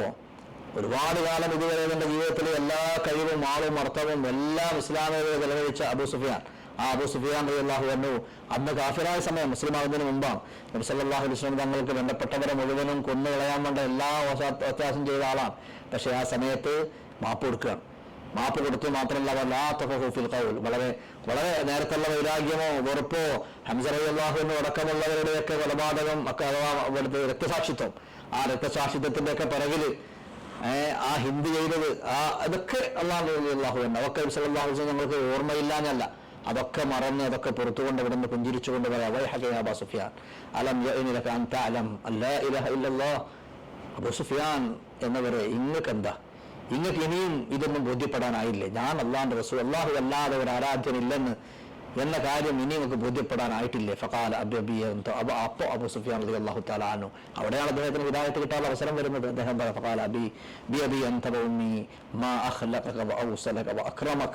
ഒരുപാട് കാലം ഇതുവരെ എൻ്റെ ജീവിതത്തിൽ എല്ലാ കഴിവും ആളും അർത്ഥവും എല്ലാം ഇസ്ലാമിക ചെലവഴിച്ച അബൂ സുഫിയാൻ. ആ അബൂ സുഫിയാൻ റളിയല്ലാഹു അൻഹു അന്ന് കാഫിറായ സമയം മുസ്ലിം ആകുന്നതിന് മുമ്പാണ് നബി സല്ലല്ലാഹു അലൈഹി വസല്ലം തങ്ങൾക്ക് ബന്ധപ്പെട്ടവരെ മുഴുവനും കൊന്നു കളയാൻ വേണ്ട എല്ലാ വ്യത്യാസം ചെയ്ത ആളാണ്. പക്ഷെ ആ സമയത്ത് മാപ്പ് കൊടുക്കുകയാണ്. മാപ്പ് കൊടുത്തു മാത്രമല്ല വലാത്തഫിൽ ഖൗൽ, വളരെ വളരെ നേരത്തുള്ള വൈരാഗ്യമോ വെറുപ്പോ ഹംസ റളിയല്ലാഹു അൻഹു അടക്കമുള്ളവരുടെയൊക്കെ കൊലപാതകം ഒക്കെ അഥവാ രക്തസാക്ഷിത്വം, ആ രക്തസാക്ഷിത്വത്തിന്റെ ഒക്കെ പിറകില് ആ ഹിന്ദു ചെയ്തത് അതൊക്കെ അല്ലാഹു റളിയല്ലാഹു അൻഹു അതൊക്കെ സല്ലല്ലാഹു അലൈഹി വസല്ലം ഞങ്ങൾക്ക് ഓർമ്മയില്ലാഞ്ഞല്ല. അതൊക്കെ മറന്ന് അതൊക്കെ പുറത്തുകൊണ്ട് ഇവിടുന്ന് പുഞ്ചിരിച്ചുകൊണ്ട് പറയാം വൈഹക യാ അബൂ സുഫിയാൻ അലം യഅനി ലക അൻ തഅലം അല്ലാ ഇലാഹ ഇല്ലല്ലാഹ്. അബൂ സുഫിയാൻ എന്നവരെ ഇങ്ങക്കെന്താ, ഇങ്ങക്ക് ഇനിയും ഇതൊന്നും ബോധ്യപ്പെടാനായില്ലേ? ഞാൻ അല്ലാഹുവിന്റെ റസൂൽ, അല്ലാഹു അല്ലാതെ ഒരു ആരാധ്യനില്ലെന്ന് എന്ന കാര്യം ഇനി നിങ്ങൾക്ക് ബോധ്യപ്പെടാനായിട്ടില്ലേ? ഫഖാല അപ്പോൾ അബൂ സുഫിയാൻ റളിയല്ലാഹു തആല അൻഹു, അവിടെയാണ് അദ്ദേഹത്തിന് ഹിദായത്ത് കിട്ടാനുള്ള അവസരം വരുന്നത്. അദ്ദേഹം പറഞ്ഞു ഫഖാല ബി അൻത വഉമ്മി മാ അഖ്ലഖക വഅവ്സലക വഅക്രമക.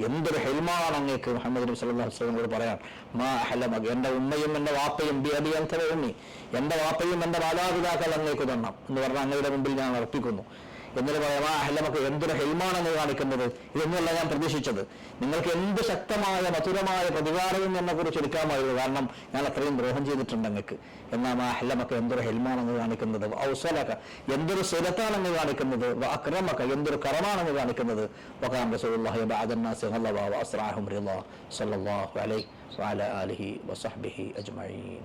എന്തൊരു ഹിൽമാണ് അങ്ങേക്ക് മുഹമ്മദ് നബി സല്ലല്ലാഹു അലൈഹി വസല്ലം പറയാൻ. മാ അഹ്ലമക, എൻ്റെ ഉമ്മയും എൻ്റെ വാപ്പയും, ബി അൻത വഉമ്മി, എൻ്റെ വാപ്പയും എൻ്റെ മാതാപിതാക്കൾ അങ്ങേക്ക് തരണം എന്ന് പറഞ്ഞാൽ അങ്ങയുടെ മുമ്പിൽ ഞാൻ അർപ്പിക്കുന്നു. എന്നിട്ട് പറയാം ആ അഹ്ലമക്ക്, എന്തൊരു ഹെൽമാണെന്ന് കാണിക്കുന്നത്. ഇതൊന്നുമല്ല ഞാൻ പ്രതീക്ഷിച്ചത്. നിങ്ങൾക്ക് എന്ത് ശക്തമായ മധുരമായ പ്രതികാരവും എന്നെ കുറിച്ച് എടുക്കാമായിരുന്നു, കാരണം ഞാൻ അത്രയും ദ്രോഹം ചെയ്തിട്ടുണ്ട് അങ്ങക്ക്. എന്നാൽ ആ അഹ്ലമക്ക് എന്തൊരു ഹെൽമാണെന്ന് കാണിക്കുന്നത്, ഔസലക എന്തൊരു സുലത്താണെന്ന് കാണിക്കുന്നത്, അക്രമക എന്തൊരു കറമാണെന്ന് കാണിക്കുന്നത്. വഖാന റസൂലുള്ളാഹി ബഅദന്നാസി ഖല്ലബ വഅസ്റഅഹും റിളാ സല്ലല്ലാഹു അലൈഹി വഅലാ ആലിഹി വസഹ്ബിഹി അജ്മഈൻ.